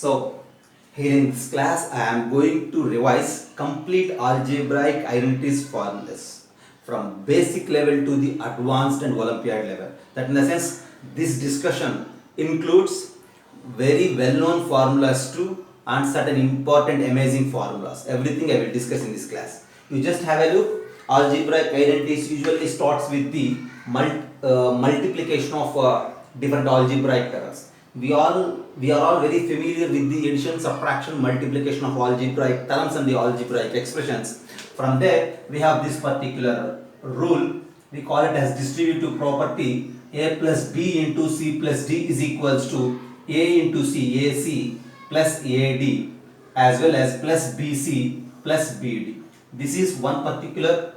So, here in this class, I am going to revise complete algebraic identities formulas from basic level to the advanced and Olympiad level. That in the sense, this discussion includes very well-known formulas too and certain important amazing formulas. Everything I will discuss in this class. You just have a look. Algebraic identities usually starts with the multiplication of different algebraic terms. We are all very familiar with the addition, subtraction, multiplication of algebraic terms and the algebraic expressions. From there, we have this particular rule. We call it as distributive property. A plus B into C plus D is equals to A into C, AC plus AD as well as plus BC plus BD. This is one particular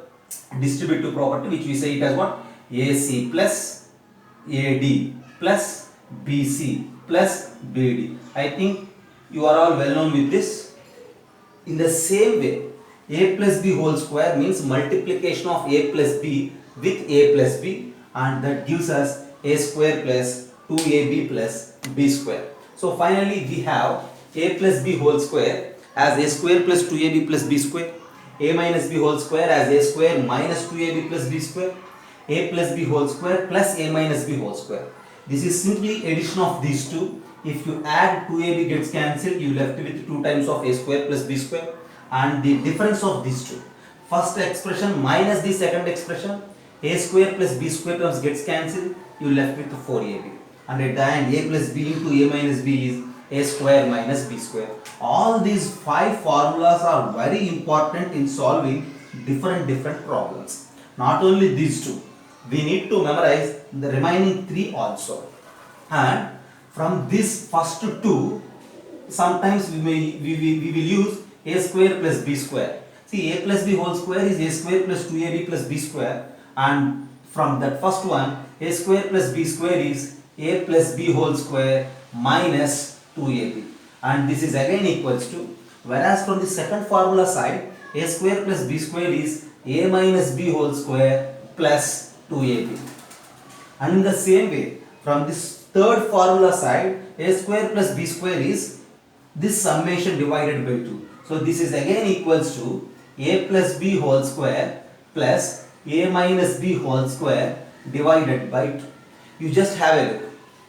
distributive property which we say it as what? AC plus AD plus BC plus BD. I think you are all well known with this. In the same way, A plus B whole square means multiplication of A plus B with A plus B, and that gives us A square plus 2AB plus B square. So finally we have A plus B whole square as A square plus 2AB plus B square, A minus B whole square as A square minus 2AB plus B square, A plus B whole square plus A minus B whole square. This is simply addition of these two. If you add 2AB gets cancelled, you left with 2 times of A square plus B square, and the difference of these two. First expression minus the second expression, A square plus B square terms gets cancelled, you left with 4AB. And at the end, A plus B into A minus B is A square minus B square. All these 5 formulas are very important in solving different problems. Not only these two, we need to memorize the remaining 3 also. And from this first 2, sometimes we will use A square plus B square. See, A plus B whole square is A square plus 2AB plus B square, and from that first one, A square plus B square is A plus B whole square minus 2AB, and this is again equals to, whereas from the second formula side, A square plus B square is A minus B whole square plus 2AB. And in the same way, from this third formula side, A square plus B square is this summation divided by 2. So this is again equals to A plus B whole square plus A minus B whole square divided by 2. You just have a look.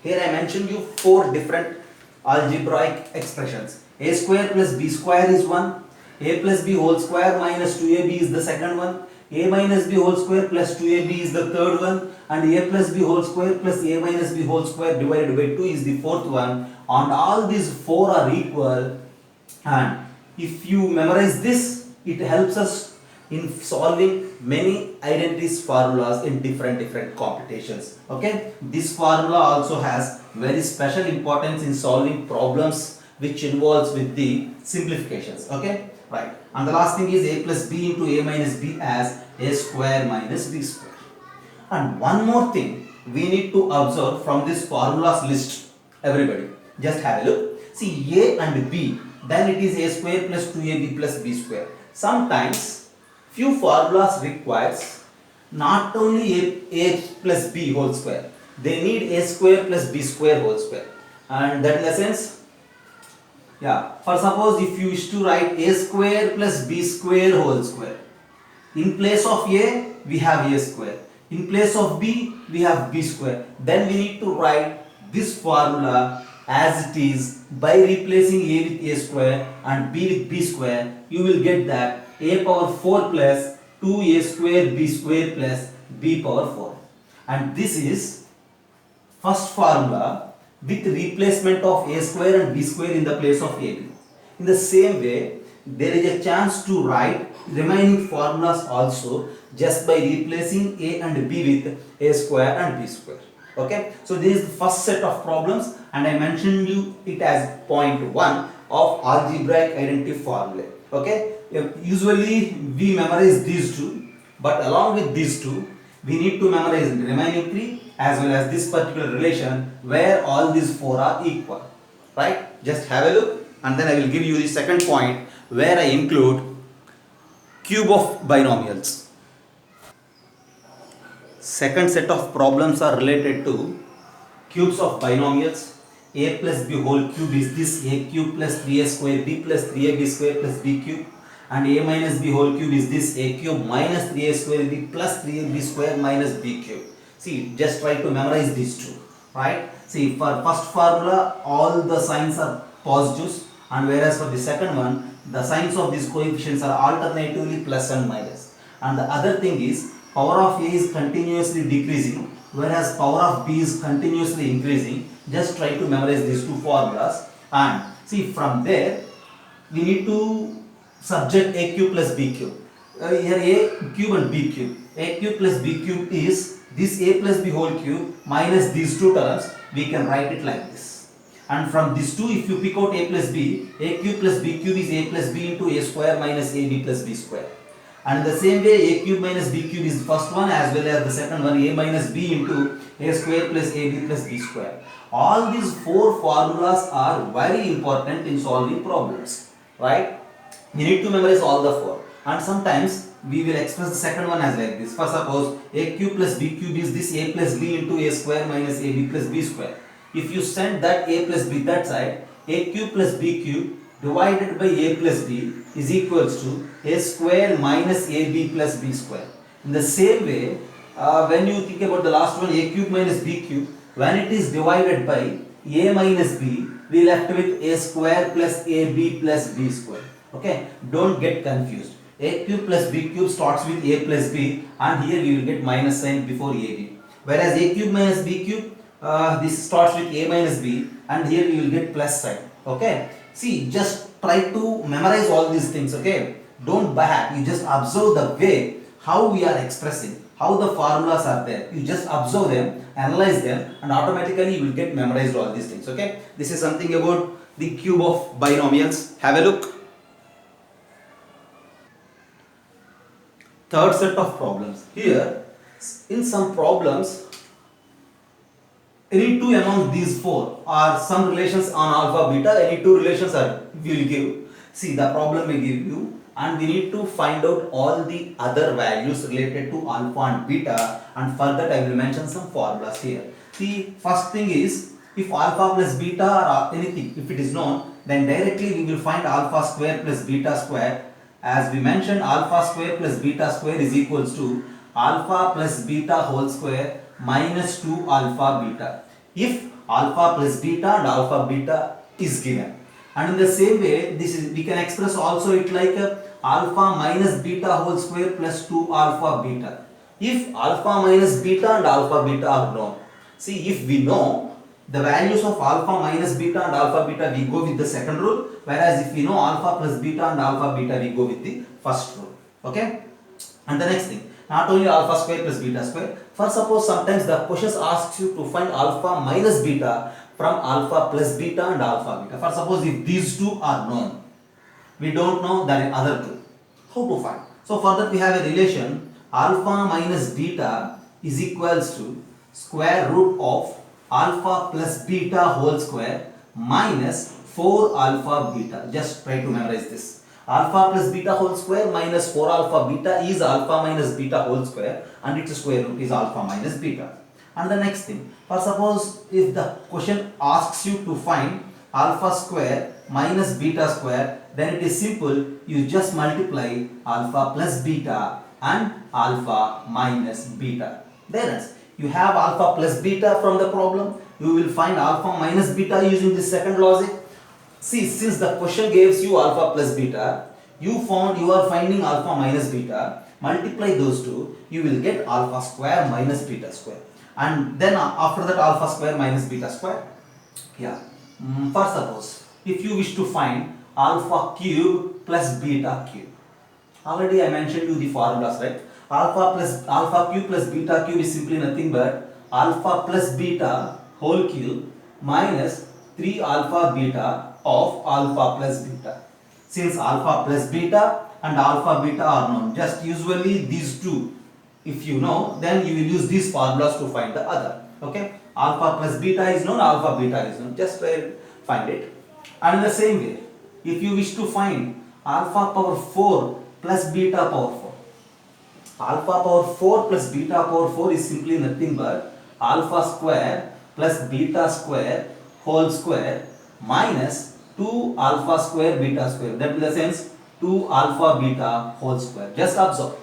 Here I mentioned you 4 different algebraic expressions. A square plus B square is one, A plus B whole square minus 2AB is the second one, A minus B whole square plus 2AB is the third one, and A plus B whole square plus A minus B whole square divided by 2 is the fourth one, and all these 4 are equal. And if you memorize this, it helps us in solving many identities formulas in different computations. Okay, this formula also has very special importance in solving problems which involves with the simplifications. Okay, right. And the last thing is A plus B into A minus B as A square minus B square. And one more thing we need to observe from this formulas list. Everybody just have a look. See, A and B, then it is A square plus 2AB plus B square. Sometimes few formulas requires not only A plus B whole square, they need A square plus B square whole square. And that in the sense, yeah, for suppose if you wish to write A square plus B square whole square, in place of A we have A square, in place of B we have B square, then we need to write this formula as it is by replacing A with A square and B with B square. You will get that A power 4 plus 2A square B square plus B power 4. And this is first formula with replacement of A square and B square in the place of AB. In the same way, there is a chance to write remaining formulas also just by replacing A and B with A square and B square. Okay, so this is the first set of problems, and I mentioned you it as point 1 of algebraic identity formula. Okay, usually we memorize these two, but along with these two, we need to memorize the remaining 3 as well as this particular relation where all these 4 are equal. Right? Just have a look, and then I will give you the second point where I include cube of binomials. Second set of problems are related to cubes of binomials. a plus b whole cube is this a cube plus 3a square b plus 3ab square plus b cube, and a minus b whole cube is this a cube minus 3a square b plus 3ab square minus b cube. See, just try to memorize these two, right? See, for first formula all the signs are positives, and whereas for the second one the signs of these coefficients are alternatively plus and minus. And the other thing is power of a is continuously decreasing, whereas power of b is continuously increasing. Just try to memorize these two formulas, and see, from there we need to subject a cube plus b cube. Here a cube and b cube. A cube plus b cube is this a plus b whole cube minus these two terms. We can write it like this. And from these two, if you pick out a plus b, a cube plus b cube is a plus b into a square minus ab plus b square. And the same way, a cube minus b cube is the first one as well as the second one, a minus b into a square plus ab plus b square. All these four formulas are very important in solving problems, right? You need to memorize all the four. And sometimes we will express the second one as like this. For suppose a cube plus b cube is this a plus b into a square minus ab plus b square. If you send that a plus b that side, a cube plus b cube divided by a plus b is equals to a square minus ab plus b square. In the same way, when you think about the last one, a cube minus b cube, when it is divided by a minus b, we left with a square plus ab plus b square. Okay, don't get confused. A cube plus b cube starts with a plus b, and here we will get minus sign before ab. Whereas a cube minus b cube, this starts with a minus b, and here we will get plus sign. Okay, see, just try to memorize all these things. Okay, don't by heart. You just observe the way how we are expressing, how the formulas are there. You just observe them, analyze them, and automatically you will get memorized all these things. Okay, this is something about the cube of binomials. Have a look. Third set of problems. Here, in some problems, any two among these four are some relations on alpha beta, any two relations are will give. See, the problem will give you, and we need to find out all the other values related to alpha and beta, and for that I will mention some formulas here. The first thing is, if alpha plus beta or anything, if it is known, then directly we will find alpha square plus beta square. As we mentioned, alpha square plus beta square is equals to alpha plus beta whole square minus 2 alpha beta, if alpha plus beta and alpha beta is given. And in the same way, this is, we can express also it like alpha minus beta whole square plus 2 alpha beta, if alpha minus beta and alpha beta are known. See, if we know the values of alpha minus beta and alpha beta, we go with the second rule, whereas if we know alpha plus beta and alpha beta, we go with the first rule. Okay, and the next thing, not only alpha square plus beta square. For suppose sometimes the questions asks you to find alpha minus beta from alpha plus beta and alpha beta. For suppose if these two are known, we don't know the other two, how to find? So for that we have a relation, alpha minus beta is equals to square root of alpha plus beta whole square minus 4 alpha beta. Just try to memorize this. Alpha plus beta whole square minus 4 alpha beta is alpha minus beta whole square, and its square root is alpha minus beta. And the next thing, for suppose if the question asks you to find alpha square minus beta square, then it is simple. You just multiply alpha plus beta and alpha minus beta. Then you have alpha plus beta from the problem. You will find alpha minus beta using this second logic. See, since the question gives you alpha plus beta, you are finding alpha minus beta. Multiply those two, you will get alpha square minus beta square. And then after that, alpha square minus beta square. Yeah. For suppose, if you wish to find alpha cube plus beta cube. Already I mentioned you the formulas, right? Alpha cube plus beta cube is simply nothing but alpha plus beta whole cube minus 3 alpha beta of alpha plus beta. Since alpha plus beta and alpha beta are known, just usually these two, if you know, then you will use these formulas to find the other. Okay, alpha plus beta is known, alpha beta is known, just find it. And in the same way, if you wish to find alpha power 4 plus beta power 4, alpha power 4 plus beta power 4 is simply nothing but alpha square plus beta square whole square minus 2 alpha square beta square. That in the sense 2 alpha beta whole square. Just observe.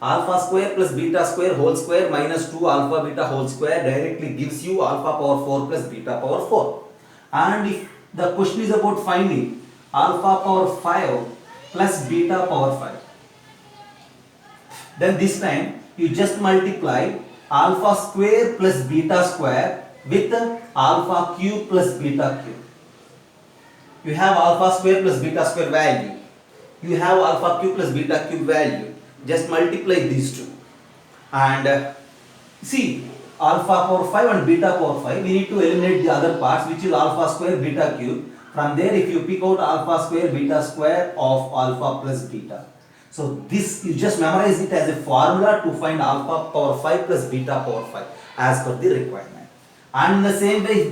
Alpha square plus beta square whole square minus 2 alpha beta whole square directly gives you alpha power 4 plus beta power 4. And if the question is about finding alpha power 5 plus beta power 5, then this time you just multiply alpha square plus beta square with alpha cube plus beta cube. You have alpha square plus beta square value. You have alpha cube plus beta cube value. Just multiply these two. And see, alpha power 5 and beta power 5, we need to eliminate the other parts, which is alpha square beta cube. From there, if you pick out alpha square beta square of alpha plus beta. So this, you just memorize it as a formula to find alpha power 5 plus beta power 5 as per the requirement. And in the same way,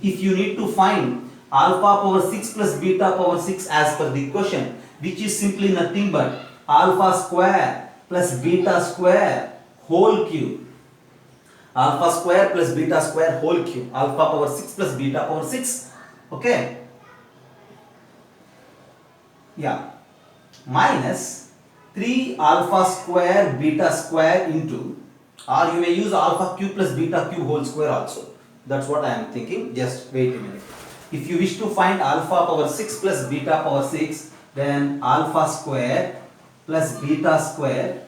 if you need to find alpha power 6 plus beta power 6 as per the question, which is simply nothing but alpha square plus beta square whole cube. Alpha square plus beta square whole cube. Alpha power 6 plus beta power 6. Okay. Yeah. Minus 3 alpha square beta square into, or you may use alpha cube plus beta cube whole square also. That's what I am thinking. Just wait a minute. If you wish to find alpha power 6 plus beta power 6, then alpha square plus beta square,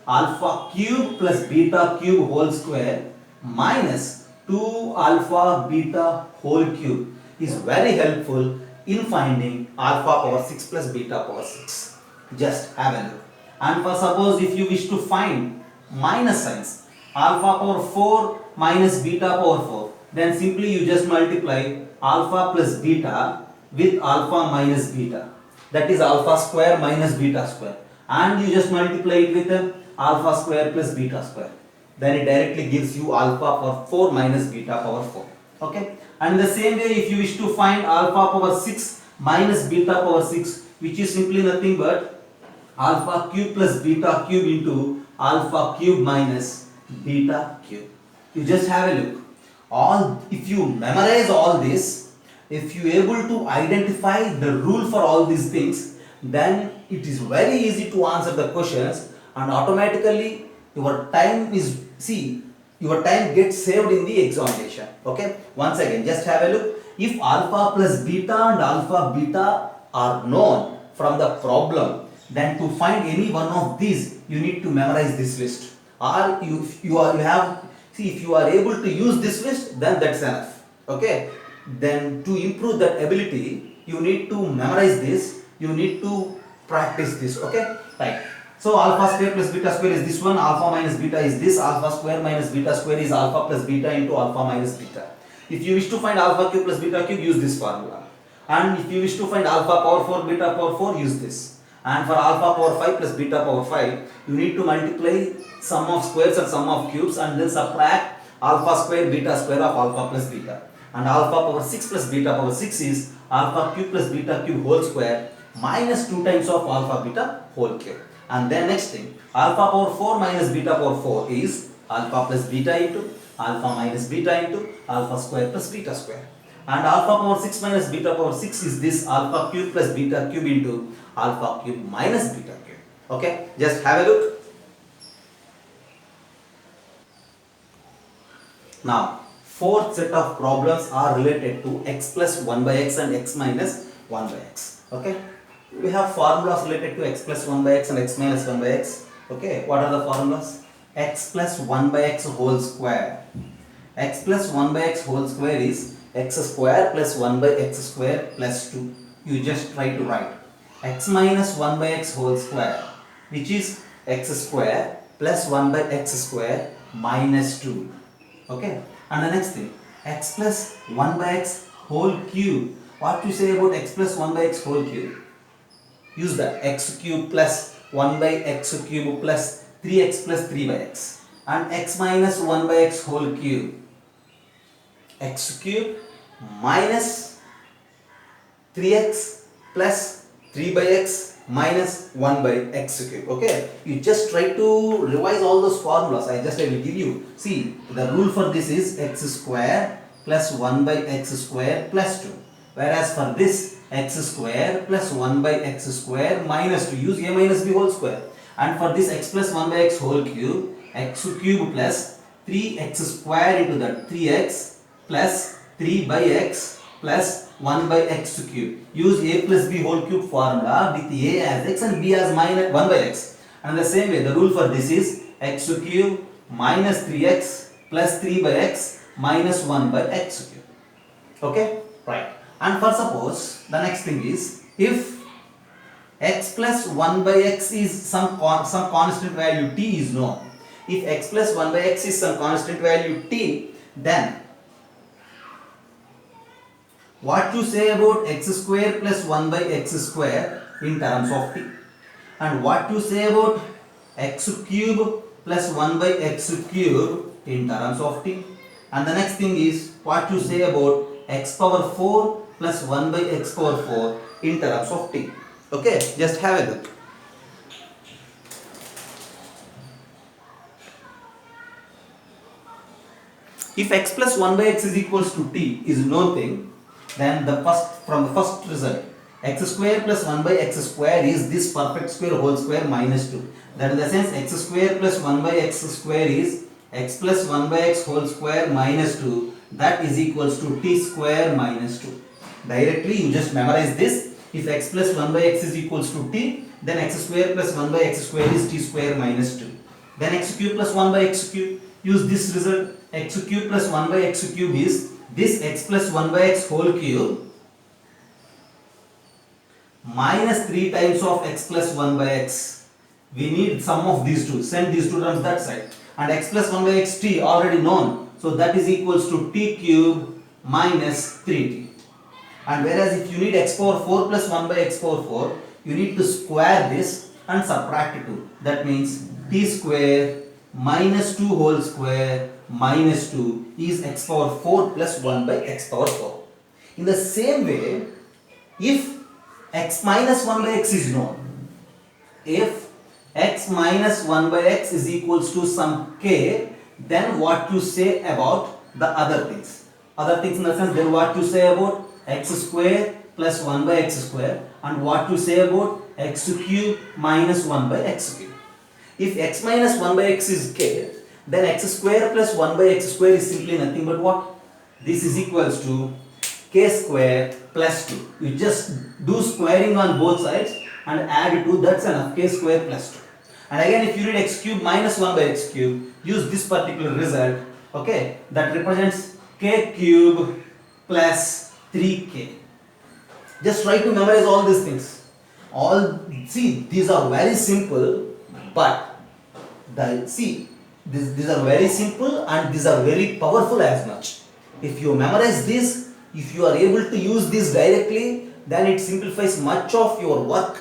alpha cube plus beta cube whole square minus 2 alpha beta whole cube is very helpful in finding alpha power 6 plus beta power 6. Just have a look. And for suppose if you wish to find minus signs, alpha power 4 minus beta power 4, then simply you just multiply alpha plus beta with alpha minus beta. That is alpha square minus beta square, and you just multiply it with alpha square plus beta square. Then it directly gives you alpha power 4 minus beta power 4. Okay. And in the same way, if you wish to find alpha power 6 minus beta power 6, which is simply nothing but alpha cube plus beta cube into alpha cube minus beta cube. You just have a look. If you memorize all this, if you able to identify the rule for all these things, then it is very easy to answer the questions, and automatically your time gets saved in the examination. Okay. Once again, just have a look. If alpha plus beta and alpha beta are known from the problem, then to find any one of these, you need to memorize this list. Or if you are able to use this list, then that's enough. Okay. Then to improve that ability, you need to memorize this, you need to practice this. Okay. Right. So alpha square plus beta square is this one, alpha minus beta is this, alpha square minus beta square is alpha plus beta into alpha minus beta. If you wish to find alpha cube plus beta cube, use this formula. And if you wish to find alpha power 4 beta power 4, use this. And for alpha power 5 plus beta power 5, you need to multiply sum of squares and sum of cubes and then subtract alpha square beta square of alpha plus beta. And alpha power 6 plus beta power 6 is alpha cube plus beta cube whole square minus 2 times of alpha beta whole cube. And then next thing, alpha power 4 minus beta power 4 is alpha plus beta into alpha minus beta into alpha square plus beta square. And alpha power 6 minus beta power 6 is this alpha cube plus beta cube into alpha cube minus beta cube. Okay, just have a look. Now, fourth set of problems are related to x plus 1 by x and x minus 1 by x. Okay, we have formulas related to x plus 1 by x and x minus 1 by x. Okay, what are the formulas? X plus 1 by x whole square. X plus 1 by x whole square is x square plus 1 by x square plus 2. You just try to write x minus 1 by x whole square, which is x square plus 1 by x square minus 2. Okay, and the next thing, x plus 1 by x whole cube. What you say about x plus 1 by x whole cube? Use that x cube plus 1 by x cube plus 3x plus 3 by x, and x minus 1 by x whole cube, x cube minus 3x plus 3 by x minus 1 by x cube. Okay, you just try to revise all those formulas. I will give you. See, the rule for this is x square plus 1 by x square plus 2. Whereas for this x square plus 1 by x square minus 2, use a minus b whole square. And for this x plus 1 by x whole cube, x cube plus 3x square into that 3x plus 3 by x plus 1 by x cube. Use a plus b whole cube formula with a as x and b as minus 1 by x. And the same way, the rule for this is x cube minus 3x plus 3 by x minus 1 by x cube. Okay? Right. And for suppose, the next thing is, if x plus 1 by x is some constant value t is known. If x plus 1 by x is some constant value t, then what you say about x square plus 1 by x square in terms of t, and what you say about x cube plus 1 by x cube in terms of t, and the next thing is what you say about x power 4 plus 1 by x power 4 in terms of t. Okay, just have a look. If x plus 1 by x is equals to t is known thing, then from the first result, x square plus 1 by x square is this perfect square whole square minus 2. That in the sense x square plus 1 by x square is x plus 1 by x whole square minus 2, that is equals to t square minus 2. Directly you just memorize this. If x plus 1 by x is equals to t, then x square plus 1 by x square is t square minus 2. Then x cube plus 1 by x cube, use this result. X cube plus 1 by x cube is this x plus 1 by x whole cube minus 3 times of x plus 1 by x. We need sum of these two. Send these two terms that side. And x plus 1 by x t already known. So that is equals to t cube minus 3t. And whereas if you need x power 4 plus 1 by x power 4, you need to square this and subtract 2. That means t square minus 2 whole square minus 2 is x power 4 plus 1 by x power 4. In the same way, if x minus 1 by x is known, if x minus 1 by x is equals to some k, then what you say about the other things? Other things in the sense, then what you say about x square plus 1 by x square, and what you say about x cube minus 1 by x cube. If x minus 1 by x is k, then x square plus 1 by x square is simply nothing but what? This is equals to k square plus 2. You just do squaring on both sides and add 2, that's enough, k square plus 2. And again, if you read x cube minus 1 by x cube, use this particular result, okay, that represents k cube plus 3k. Just try to memorize all these things. See, these are very simple, but these are very simple and these are very powerful as much. If you memorize this, if you are able to use this directly, then it simplifies much of your work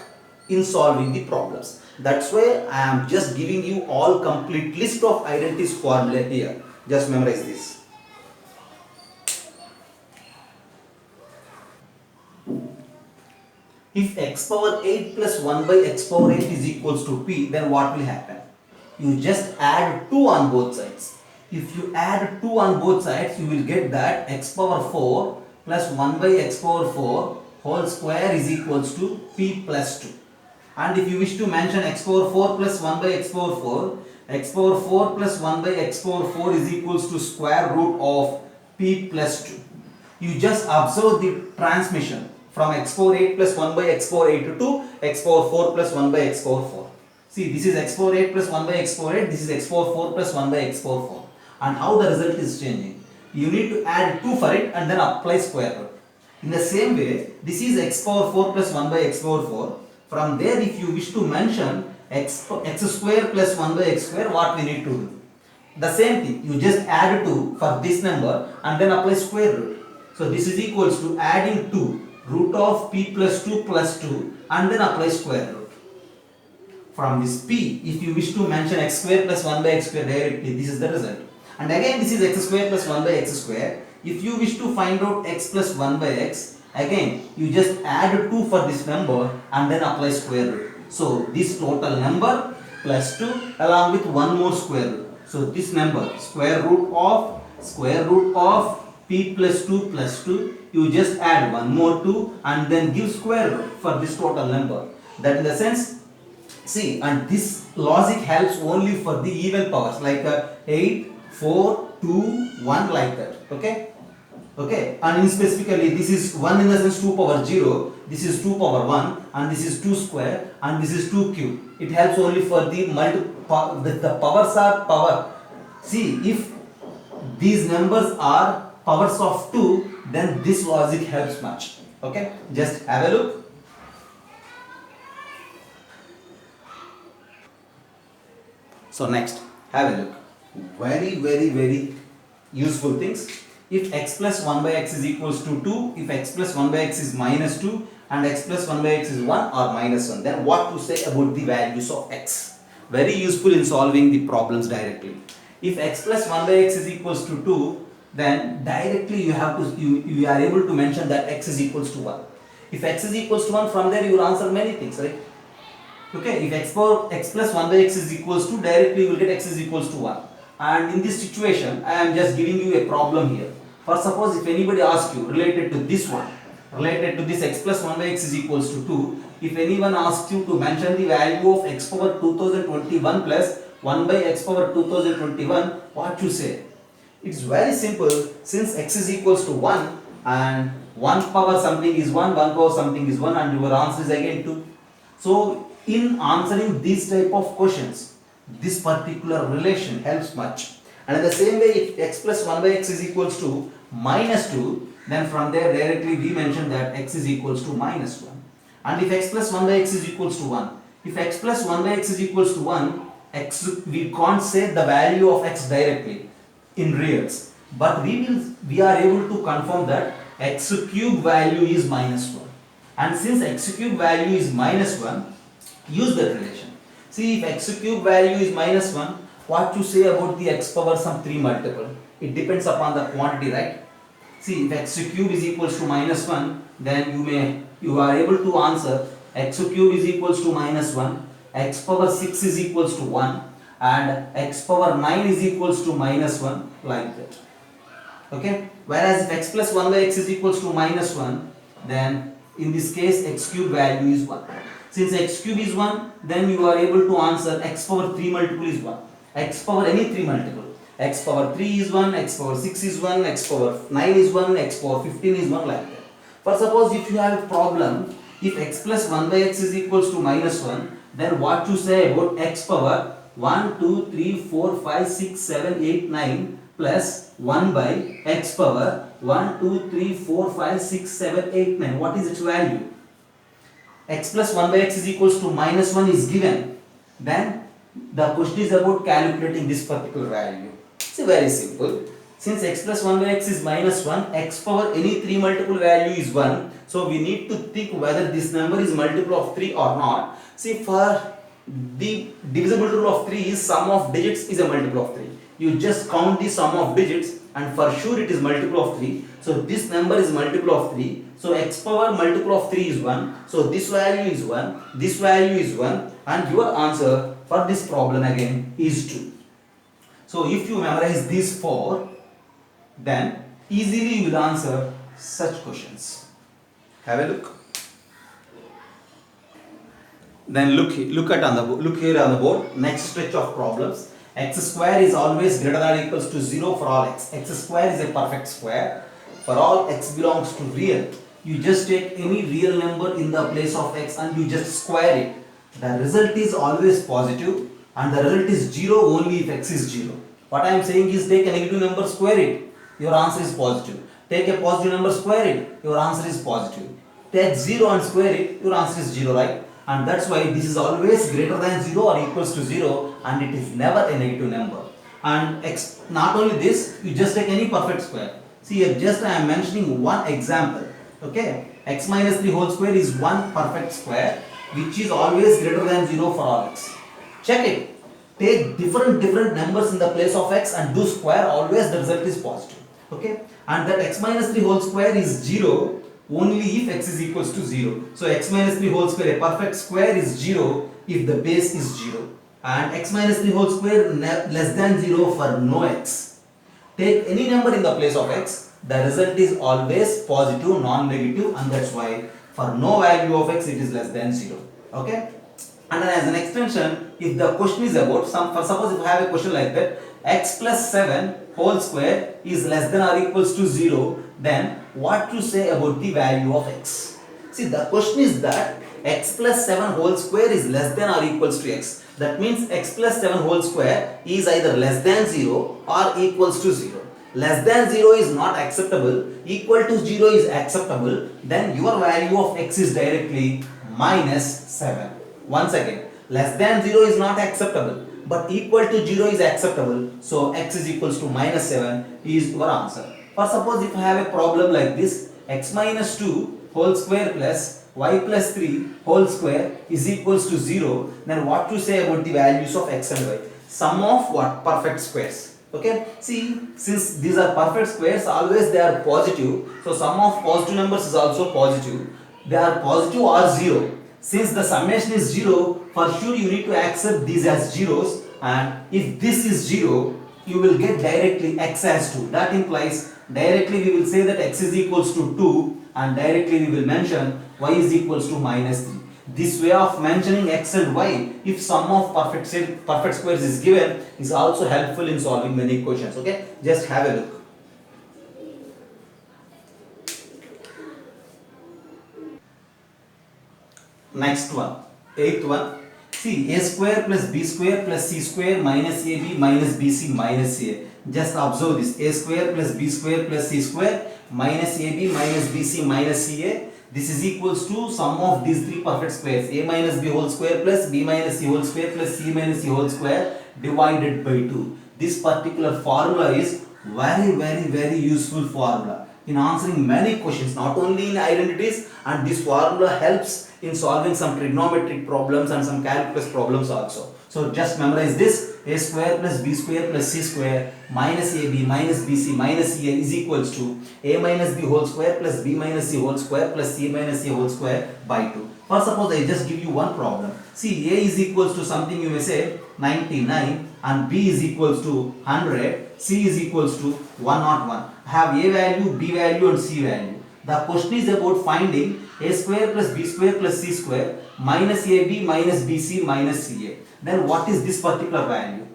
in solving the problems. That's why I am just giving you all complete list of identities formula here. Just memorize this. If x power 8 plus 1 by x power 8 is equals to p, then what will happen? You just add 2 on both sides. If you add 2 on both sides, you will get that x power 4 plus 1 by x power 4 whole square is equals to p plus 2. And if you wish to mention x power 4 plus 1 by x power 4, x power 4 plus 1 by x power 4 is equals to square root of p plus 2. You just observe the transmission from x power 8 plus 1 by x power 8 to x power 4 plus 1 by x power 4. See, this is x power 8 plus 1 by x power 8, this is x power 4 plus 1 by x power 4. And how the result is changing? You need to add 2 for it and then apply square root. In the same way, this is x power 4 plus 1 by x power 4. From there, if you wish to mention x square plus 1 by x square, what we need to do? The same thing, you just add 2 for this number and then apply square root. So this is equals to adding 2 root of p plus 2 and then apply square root. From this p, if you wish to mention x square plus 1 by x square directly, this is the result. And again, this is x square plus 1 by x square. If you wish to find out x plus 1 by x, again, you just add 2 for this number and then apply square root. So this total number plus 2 along with one more square root. So this number square root of p plus 2, you just add one more 2 and then give square root for this total number. That in the sense, see, and this logic helps only for the even powers like 8, 4, 2, 1 like that. Okay, and in specifically this is 1 in the sense 2 power 0, this is 2 power 1, and this is 2 square, and this is 2 cube. It helps only for the the powers are power. See, if these numbers are powers of 2, then this logic helps much. Okay, just have a look. So next, have a look. Very useful things. If x plus 1 by x is equals to 2, if x plus 1 by x is minus 2, and x plus 1 by x is 1 or minus 1, then what to say about the values of x? Very useful in solving the problems directly. If x plus 1 by x is equals to 2, then directly you have to you are able to mention that x is equals to 1. If x is equals to 1, from there you will answer many things, right? Okay, if x plus 1 by x is equals to, directly you will get x is equals to 1. And in this situation, I am just giving you a problem here. For suppose if anybody asks you related to this one, related to this x plus 1 by x is equals to 2, if anyone asks you to mention the value of x power 2021 plus 1 by x power 2021, what you say? It's very simple. Since x is equals to 1 and 1 power something is 1 power something is 1, and your answer is again 2. So in answering these type of questions, this particular relation helps much. And in the same way, if x plus 1 by x is equals to minus 2, then from there directly we mention that x is equals to minus 1. And if x plus 1 by x is equals to 1, if x plus 1 by x is equals to 1, we can't say the value of x directly in reals, but we are able to confirm that x cube value is minus 1. And since x cube value is minus 1, use that relation. See, if x cube value is minus 1, what you say about the x power some 3 multiple? It depends upon the quantity, right? See, if x cube is equals to minus 1, then you are able to answer x cube is equals to minus 1, x power 6 is equals to 1, and x power 9 is equals to minus 1, like that. Okay, whereas if x plus 1 by x is equals to minus 1, then in this case x cube value is 1. Since x cube is 1, then you are able to answer x power 3 multiple is 1. X power any 3 multiple. X power 3 is 1, x power 6 is 1, x power 9 is 1, x power 15 is 1, like that. For suppose if you have a problem, if x plus 1 by x is equals to minus 1, then what you say about x power 1, 2, 3, 4, 5, 6, 7, 8, 9 plus 1 by x power 1, 2, 3, 4, 5, 6, 7, 8, 9. What is its value? X plus 1 by x is equals to minus 1 is given. Then the question is about calculating this particular value. It's very simple. Since x plus 1 by x is minus 1, x power any 3 multiple value is 1. So we need to think whether this number is multiple of 3 or not. See, for the divisible rule of 3 is sum of digits is a multiple of 3. You just count the sum of digits and for sure it is multiple of 3. So this number is multiple of 3. So x power multiple of 3 is 1. So this value is 1, this value is 1, and your answer for this problem again is 2. So if you memorize these 4, then easily you will answer such questions. Have a look. Then look here on the board. Next stretch of problems. X square is always greater than or equals to 0 for all x. X square is a perfect square. For all x belongs to real, you just take any real number in the place of x and you just square it. The result is always positive and the result is 0 only if x is 0. What I am saying is take a negative number, square it, your answer is positive. Take a positive number, square it, your answer is positive. Take 0 and square it, your answer is 0, right? And that's why this is always greater than 0 or equals to 0 and it is never a negative number. And x, not only this, you just take any perfect square. See here, just I am mentioning one example. Okay, x minus 3 whole square is one perfect square which is always greater than 0 for all x. Check it. Take different numbers in the place of x and do square, always the result is positive. Okay, and that x minus 3 whole square is 0 only if x is equals to 0. So x minus 3 whole square, a perfect square, is 0 if the base is 0. And x minus 3 whole square less than 0 for no x. Take any number in the place of x, the result is always positive, non-negative, and that's why for no value of x it is less than 0. Okay. And then as an extension, if the question is about suppose if I have a question like that, x plus 7 whole square is less than or equals to 0, then what to say about the value of x? See, the question is that x plus 7 whole square is less than or equals to x. That means x plus 7 whole square is either less than 0 or equals to 0. Less than 0 is not acceptable, equal to 0 is acceptable, then your value of x is directly minus 7. Once again, less than 0 is not acceptable, but equal to 0 is acceptable, so x is equals to minus 7 is your answer. For suppose if I have a problem like this, x minus 2 whole square plus y plus 3 whole square is equals to 0, then what to say about the values of x and y? Sum of what? Perfect squares. Okay, see, since these are perfect squares, always they are positive, so sum of positive numbers is also positive. They are positive or 0. Since the summation is 0, for sure you need to accept these as zeros, and if this is 0, you will get directly x as 2. That implies directly we will say that x is equals to 2, and directly we will mention y is equals to minus 3. This way of mentioning x and y, if sum of perfect squares is given, is also helpful in solving many questions. Okay, just have a look. Next one, eighth one. See, a square plus b square plus c square minus ab minus bc minus ca. Just observe this: a square plus b square plus c square minus ab minus bc minus ca. This is equals to sum of these three perfect squares: a minus b whole square plus b minus c whole square plus c minus c whole square divided by 2. This particular formula is very useful formula in answering many questions, not only in identities, and this formula helps in solving some trigonometric problems and some calculus problems also. So just memorize this: a square plus b square plus c square minus ab minus bc minus ca is equals to a minus b whole square plus b minus c whole square plus c minus c whole square by 2. For suppose I just give you one problem. See, a is equals to something, you may say 99, and b is equals to 100, c is equals to 101. Have a value, b value, and c value. The question is about finding a square plus b square plus c square minus ab minus bc minus ca. Then what is this particular value?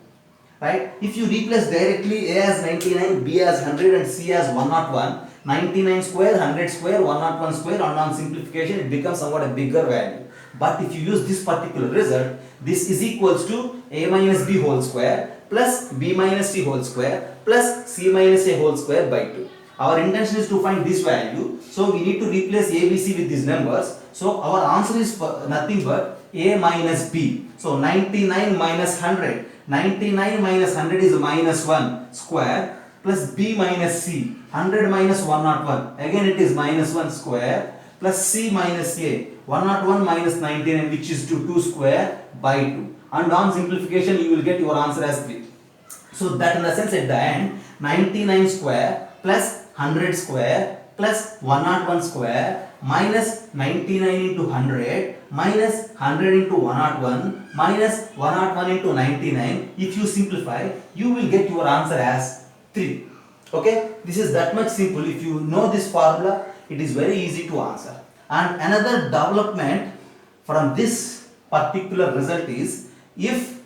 Right? If you replace directly a as 99, b as 100, and c as 101, 99 square, 100 square, 101 square, and on simplification it becomes somewhat a bigger value. But if you use this particular result, this is equals to a minus b whole square plus b minus c whole square plus c minus a whole square by 2. Our intention is to find this value, so we need to replace a, b, c with these numbers. So our answer is nothing but a minus b. So 99 minus 100. 99 minus 100 is minus 1 square plus b minus c. 100 minus 101. Again it is minus 1 square plus c minus a. 101 minus 99, which is to 2 square by 2. And on simplification you will get your answer as 3. So that in the sense at the end, 99 square plus 100 square plus 101 square minus 99 into 100 minus 100 into 101 minus 101 into 99. If you simplify, you will get your answer as 3. Okay, this is that much simple. If you know this formula, it is very easy to answer. And another development from this particular result is, if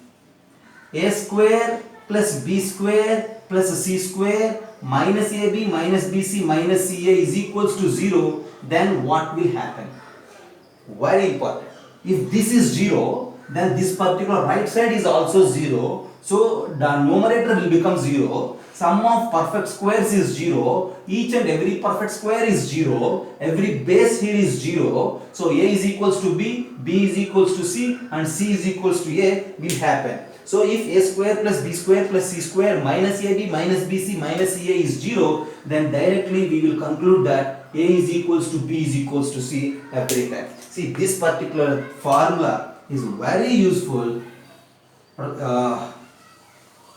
a square plus b square plus c square minus ab minus bc minus ca is equals to 0, then what will happen? Very important. If this is 0, then this particular right side is also 0. So the numerator will become 0. Sum of perfect squares is 0. Each and every perfect square is 0. Every base here is 0. So a is equals to b is equals to c, and c is equals to a will happen. So if a square plus b square plus c square minus ab minus bc minus ca is 0, then directly we will conclude that a is equals to b is equals to c every time. See, this particular formula is very useful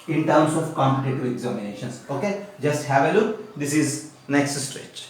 in terms of competitive examinations. Okay, just have a look. This is next stretch.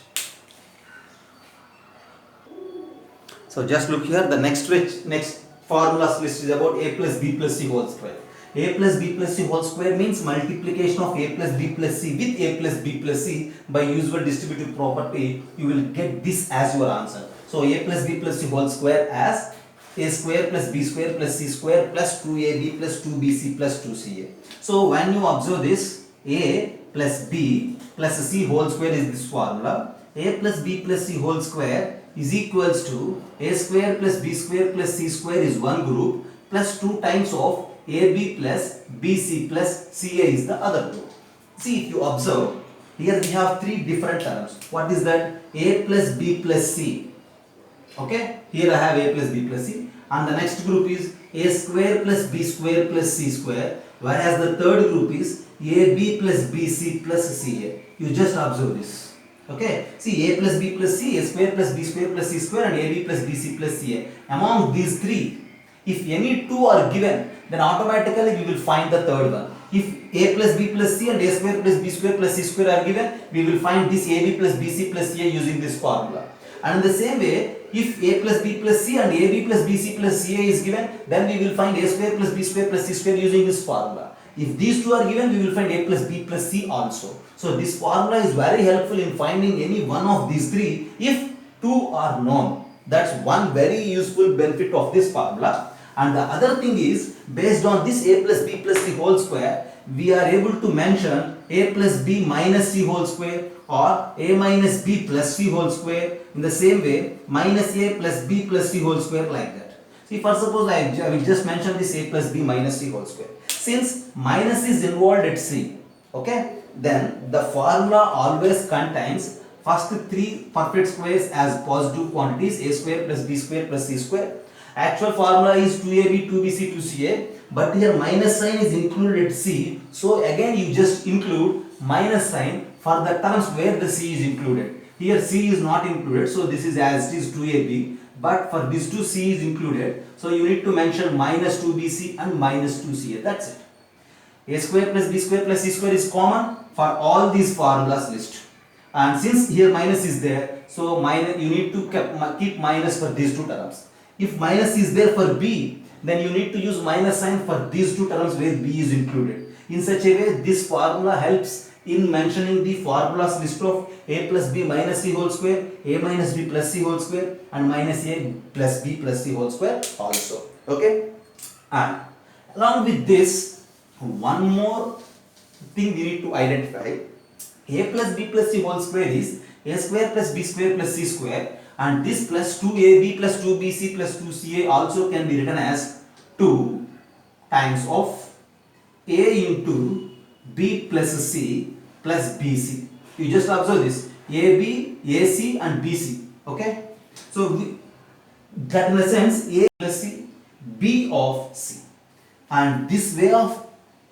So just look here. The next stretch, next formulas list is about a plus b plus c whole square. A plus b plus c whole square means multiplication of a plus b plus c with a plus b plus c by usual distributive property. You will get this as your answer. So a plus b plus c whole square as a square plus b square plus c square plus 2ab plus 2bc plus 2ca. So when you observe this, a plus b plus c whole square is this formula. A plus b plus c whole square is equals to a square plus b square plus c square is one group plus 2 times of ab plus bc plus ca is the other group. See, if you observe, here we have three different terms. What is that? A plus b plus c. Okay, here I have a plus b plus c, and the next group is a square plus b square plus c square, whereas the third group is ab plus bc plus ca. You just observe this. Okay, see, a plus b plus c, a square plus b square plus c square, and ab plus bc plus ca. Among these three, if any two are given, then automatically we will find the third one. If a plus b plus c and a square plus b square plus c square are given, we will find this ab plus bc plus ca using this formula. And in the same way, if a plus b plus c and ab plus bc plus ca is given, then we will find a square plus b square plus c square using this formula. If these two are given, we will find a plus b plus c also. So this formula is very helpful in finding any one of these three if two are known. That's one very useful benefit of this formula. And the other thing is, based on this a plus b plus c whole square, we are able to mention a plus b minus c whole square or a minus b plus c whole square. In the same way, minus a plus b plus c whole square, like that. See, for suppose I will just mention this a plus b minus c whole square. Since minus is involved at c, okay, then the formula always contains first three perfect squares as positive quantities, a square plus b square plus c square. Actual formula is 2ab, 2bc, 2ca, but here minus sign is included at c. So again you just include minus sign for the terms where the c is included. Here c is not included, so this is as it is 2ab, but for this 2c is included, so you need to mention minus 2bc and minus 2ca. That's it. A square plus b square plus c square is common for all these formulas list. And since here minus is there, so minus, you need to keep minus for these two terms. If minus is there for b, then you need to use minus sign for these two terms where b is included. In such a way, this formula helps in mentioning the formulas list of a plus b minus c whole square, a minus b plus c whole square, and minus a plus b plus c whole square also. Okay? And along with this, one more thing we need to identify. A plus b plus c whole square is a square plus b square plus c square, and this plus 2ab plus 2bc plus 2ca also can be written as 2 times of a into b plus c plus bc. You just observe this, ab, ac and bc. Okay, so that in a sense a plus c, b of c, and this way of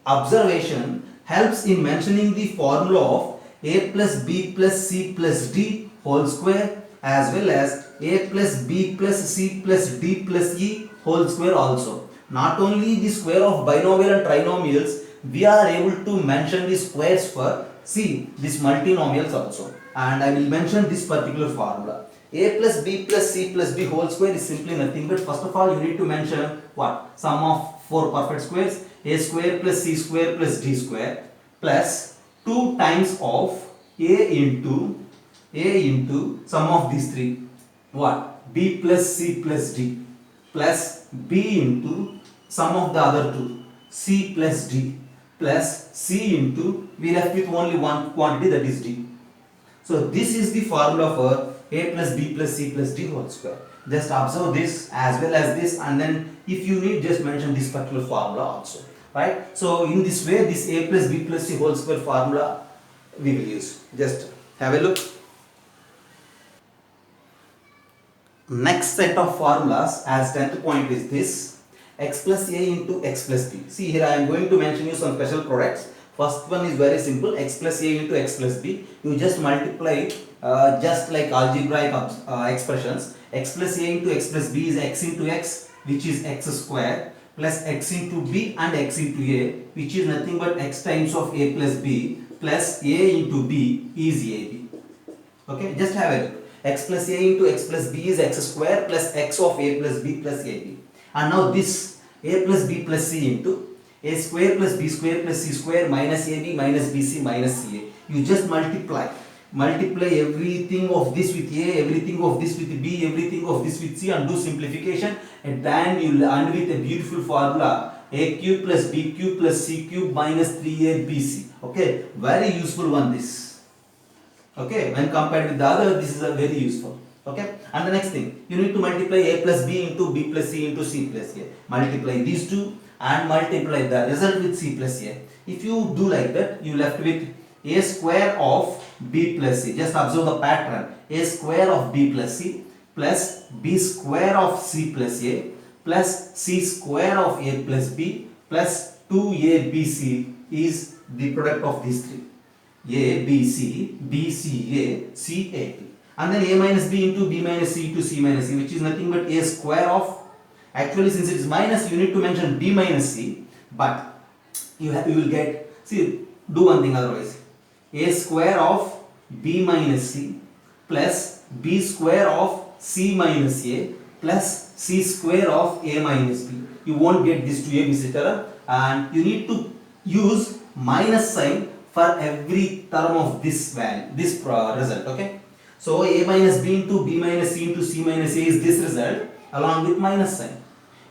observation helps in mentioning the formula of a plus b plus c plus d whole square, as well as a plus b plus c plus d plus e whole square also. Not only the square of binomial and trinomials, we are able to mention the squares for this multinomials also. And I will mention this particular formula. A plus b plus c plus d whole square is simply nothing but, first of all, you need to mention what? Sum of four perfect squares, a square plus c square plus d square, plus 2 times of a into sum of these three, what? B plus c plus d, plus b into sum of the other two, c plus d, plus c into, we left with only one quantity, that is d. So this is the formula for a plus b plus c plus d whole square. Just observe this as well as this, and then if you need, just mention this particular formula also, right? So in this way, this a plus b plus c whole square formula we will use. Just have a look. Next set of formulas as 10th point is this, x plus a into x plus b. See, here I am going to mention you some special products. First one is very simple, x plus a into x plus b. You just multiply just like algebraic expressions. X plus a into x plus b is x into x, which is x square, plus x into b and x into a, which is nothing but x times of a plus b, plus a into b is ab. Okay, just have a look. X plus a into x plus b is x square plus x of a plus b plus ab. And now this a plus b plus c into A square plus B square plus C square minus AB minus BC minus CA. You just multiply everything of this with A, everything of this with B, everything of this with C, and do simplification. At the end you will end with a beautiful formula: A cube plus B cube plus C cube minus 3ABC. Okay, very useful one this. Okay, when compared with the other, this is a very useful. Okay, and the next thing, you need to multiply A plus B into B plus C into C plus A. Multiply these two and multiply the result with C plus A. If you do like that, you left with A square of B plus C. Just observe the pattern. A square of B plus C plus B square of C plus A plus C square of A plus B plus 2ABC is the product of these three. A, B, C, B, C, A, C, A, B. And then A minus B into B minus C into C minus C, which is nothing but A square of, actually since it is minus, you need to mention B minus C, but you will get, see, do one thing otherwise. A square of B minus C plus B square of C minus A plus C square of A minus B. You won't get this 2ABC term, and you need to use minus sign for every term of this value, this result. Okay, so A minus B into B minus C into C minus A is this result along with minus sign.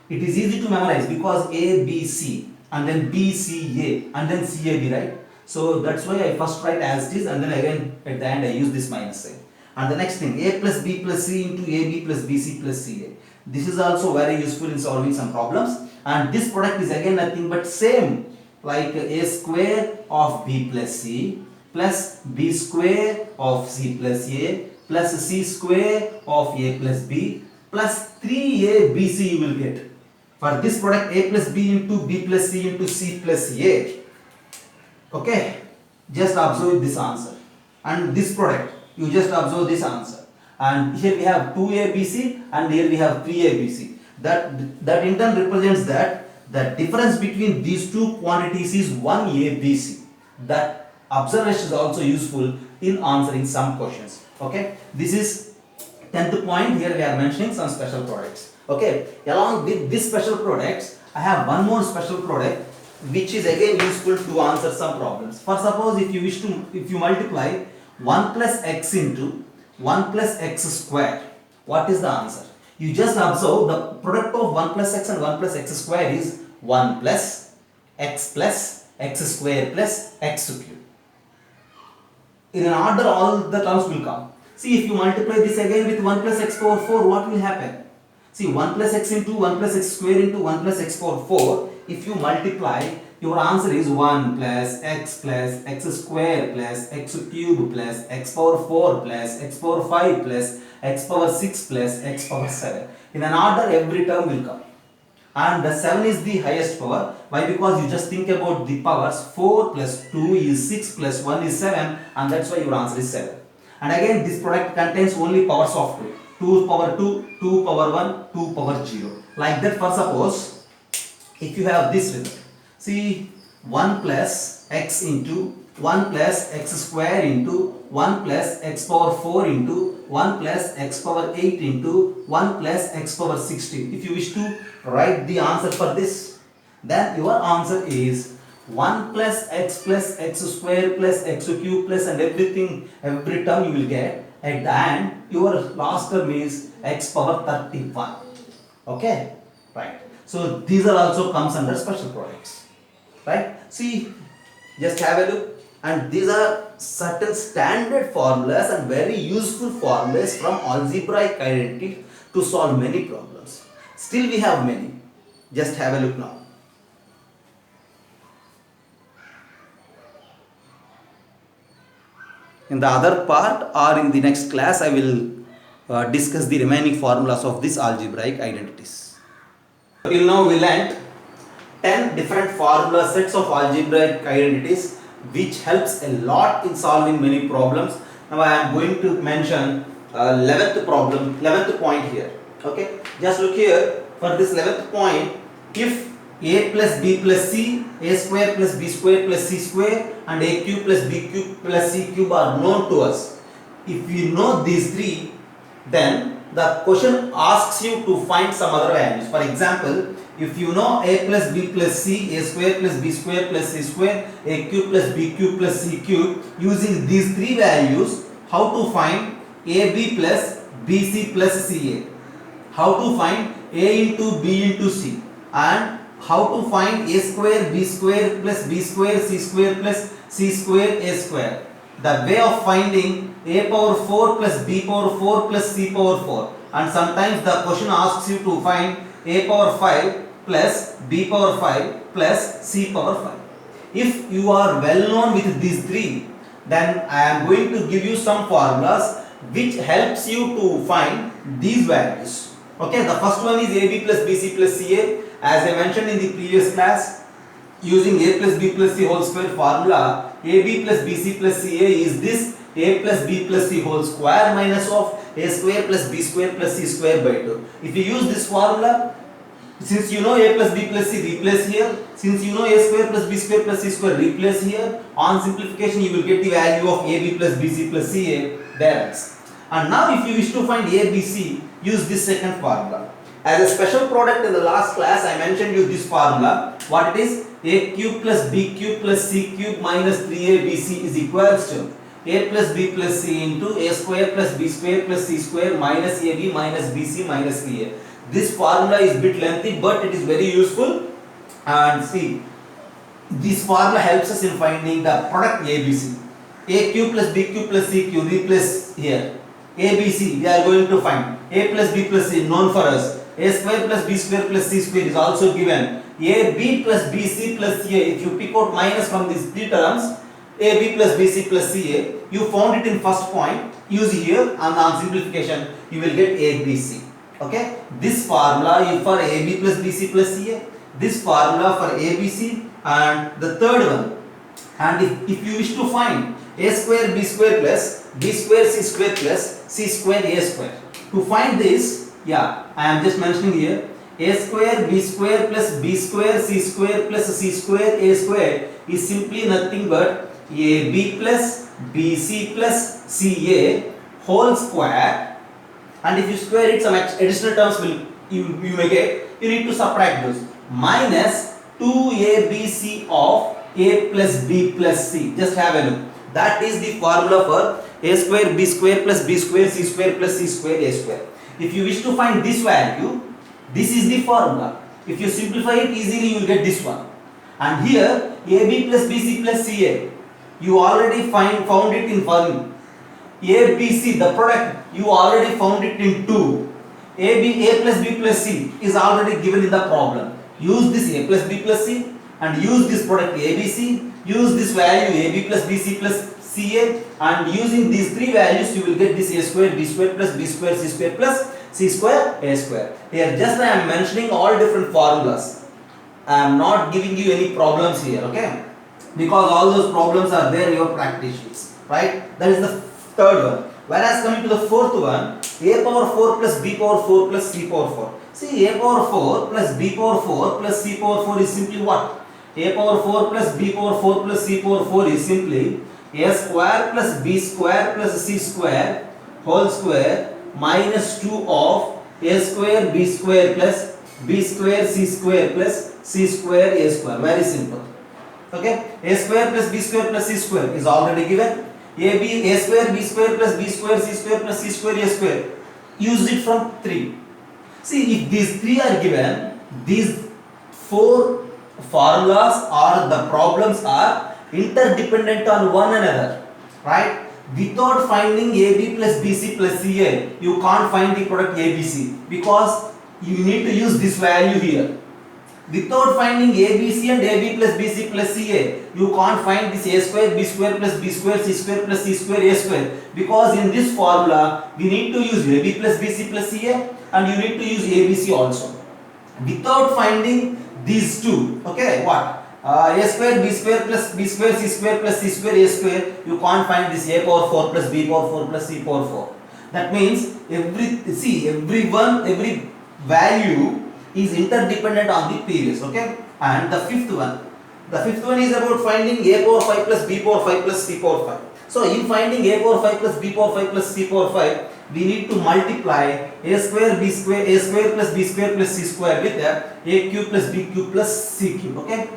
It is easy to memorize because A, B, C and then B, C, A and then C, A, B, right? So that's why I first write as it is, and then again at the end I use this minus sign. And the next thing, A plus B plus C into AB plus BC plus CA. This is also very useful in solving some problems, and this product is again nothing but same like A square of B plus C plus B square of C plus A plus C square of A plus B plus 3ABC you will get. For this product, A plus B into B plus C into C plus A. Okay, just observe this answer, and this product you just observe this answer, and here we have 2ABC and here we have 3ABC. That in turn represents that the difference between these two quantities is 1ABC. That observation is also useful in answering some questions. Okay, this is 10th point. Here we are mentioning some special products. Okay, along with this special products, I have one more special product which is again useful to answer some problems. For suppose if you multiply 1 plus x into 1 plus x square, what is the answer? You just observe the product of 1 plus x and 1 plus x square is 1 plus x square plus x cube. In an order all the terms will come. See, if you multiply this again with 1 plus x power 4, what will happen? See, 1 plus x into 1 plus x square into 1 plus x power 4, if you multiply, your answer is 1 plus x square plus x cube plus x power 4 plus x power 5 plus x power 6 plus x power 7. In an order, every term will come. And the 7 is the highest power. Why? Because you just think about the powers. 4 plus 2 is 6 plus 1 is 7, and that's why your answer is 7. And again, this product contains only powers of 2. 2 power 2, 2 power 1, 2 power 0. Like that, for suppose, if you have this result. See, 1 plus x into 1 plus x square into 1 plus x power 4 into 1 plus x power 8 into 1 plus x power 16. If you wish to write the answer for this, then your answer is 1 plus x square plus x cube plus and everything, every term you will get. At the end, your last term is x power 31. Okay, right. So these are also comes under special products. Right? See, just have a look, and these are certain standard formulas and very useful formulas from algebraic identity to solve many problems. Still we have many. Just have a look now. In the other part or in the next class, I will discuss the remaining formulas of these algebraic identities. Till now we learnt 10 different formula sets of algebraic identities which helps a lot in solving many problems. Now I am going to mention 11th point here. Okay, just look here. For this 11th point, if a plus b plus c, a square plus b square plus c square and a cube plus b cube plus c cube are known to us. If we know these three, then the question asks you to find some other values. For example, if you know a plus b plus c, a square plus b square plus c square, a cube plus b cube plus c cube, using these three values, how to find ab plus bc plus ca, how to find a into b into c, and how to find a square b square plus b square c square plus c square a square. The way of finding a power 4 plus b power 4 plus c power 4, and sometimes the question asks you to find a power 5 plus b power 5 plus c power 5. If you are well known with these three, then I am going to give you some formulas which helps you to find these values. Okay, the first one is ab plus bc plus ca. As I mentioned in the previous class, using a plus b plus c whole square formula, ab plus bc plus ca is this a plus b plus c whole square minus of a square plus b square plus c square by 2. If you use this formula, since you know a plus b plus c, replace here. Since you know a square plus b square plus c square, replace here. On simplification, you will get the value of ab plus bc plus ca there. And now if you wish to find abc, use this second formula. As a special product in the last class, I mentioned you this formula. What it is? A cube plus b cube plus c cube minus 3abc is equals to a plus b plus c into a square plus b square plus c square minus ab minus bc minus ca. This formula is bit lengthy, but it is very useful. And see, this formula helps us in finding the product abc. A cube plus b cube plus c cube, replace here. abc we are going to find. A plus b plus c known for us. A square plus b square plus c square is also given. ab plus bc plus ca, if you pick out minus from these three terms, ab plus bc plus ca, you found it in first point, use here, and on simplification you will get abc. Okay, this formula is for ab plus bc plus ca, this formula for abc, and the third one. And if you wish to find a square b square plus b square c square plus c square a square, to find this, yeah, I am just mentioning here, a square b square plus b square c square plus c square a square is simply nothing but ab plus bc plus ca whole square, and if you square it, some additional terms will you may get, you need to subtract those, minus 2abc of a plus b plus c. Just have a look. That is the formula for a square b square plus b square c square plus c square a square. If you wish to find this value, this is the formula. If you simplify it easily, you will get this one. And here ab plus bc plus ca, you already found it in formula. abc, the product, you already found it in 2. a plus b plus c is already given in the problem. Use this a plus b plus c and use this product abc, use this value ab plus bc plus ca, and using these three values you will get this a square b square plus b square c square plus c square a square. Here just I am mentioning all different formulas. I am not giving you any problems here, okay? Because all those problems are there in your practice sheets, right? That is the third one. Whereas coming to the fourth one, a power 4 plus b power 4 plus c power 4. See, a power 4 plus b power 4 plus c power 4 is simply what? A power 4 plus b power 4 plus c power 4 is simply a square plus b square plus c square whole square minus 2 of a square b square plus b square c square plus c square a square. Very simple. Okay, a square plus b square plus c square is already given. A square b square plus b square c square plus c square a square. Use it from 3. See, if these 3 are given, these 4 formulas or the problems are interdependent on one another, right? Without finding ab plus bc plus ca, you can't find the product abc, because you need to use this value here. Without finding abc and ab plus bc plus ca, you can't find this a square b square plus b square c square plus c square a square, because in this formula we need to use ab plus bc plus ca and you need to use abc also. Without finding these two, okay, what? A square b square plus b square c square plus c square a square, you can't find this a power 4 plus b power 4 plus c power 4. That means every value is interdependent on the previous, okay? And the fifth one is about finding a power 5 plus b power 5 plus c power 5. So in finding a power 5 plus b power 5 plus c power 5, we need to multiply a square plus b square plus c square with a cube plus b cube plus c cube. Okay,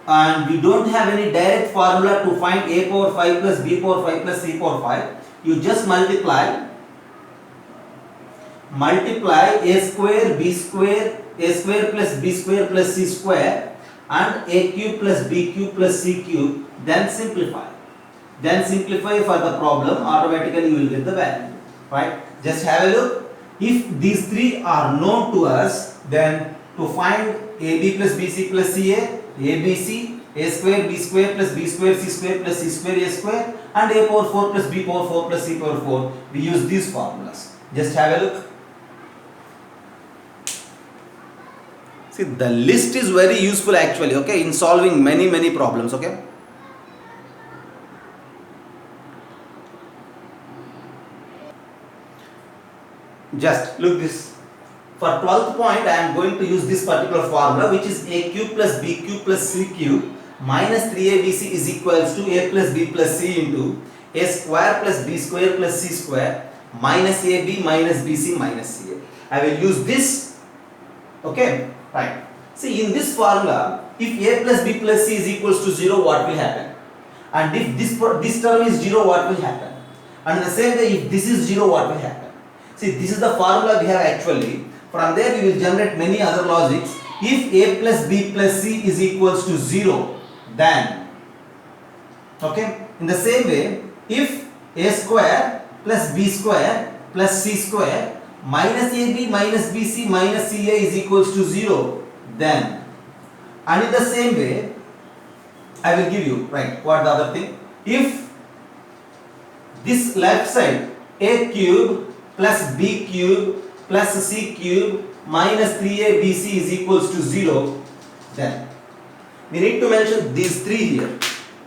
and we don't have any direct formula to find a power 5 plus b power 5 plus c power 5. You just multiply a square plus b square plus c square and a cube plus b cube plus c cube, then simplify. Then simplify for the problem, automatically you will get the value, right? Just have a look. If these three are known to us, then to find ab plus bc plus ca, abc, a square b square plus b square c square plus c square a square, and a power 4 plus b power 4 plus c power 4, we use these formulas. Just have a look. See, the list is very useful actually, okay, in solving many problems, okay. Just look this. For 12th point, I am going to use this particular formula, which is a cube plus b cube plus c cube minus 3abc is equals to a plus b plus c into a square plus b square plus c square minus ab minus bc minus ca. I will use this. Okay, right. See, in this formula, if a plus b plus c is equals to 0, what will happen? And if this term is 0, what will happen? And in the same way, if this is 0, what will happen? See, this is the formula we have actually. From there, we will generate many other logics. If a plus b plus c is equals to 0, then, okay, in the same way, if a square plus b square plus c square minus ab minus bc minus ca is equals to 0, then, and in the same way, I will give you, right, what the other thing, if this left side a cube plus b cube plus c cube minus 3abc is equals to 0, then we need to mention these three here.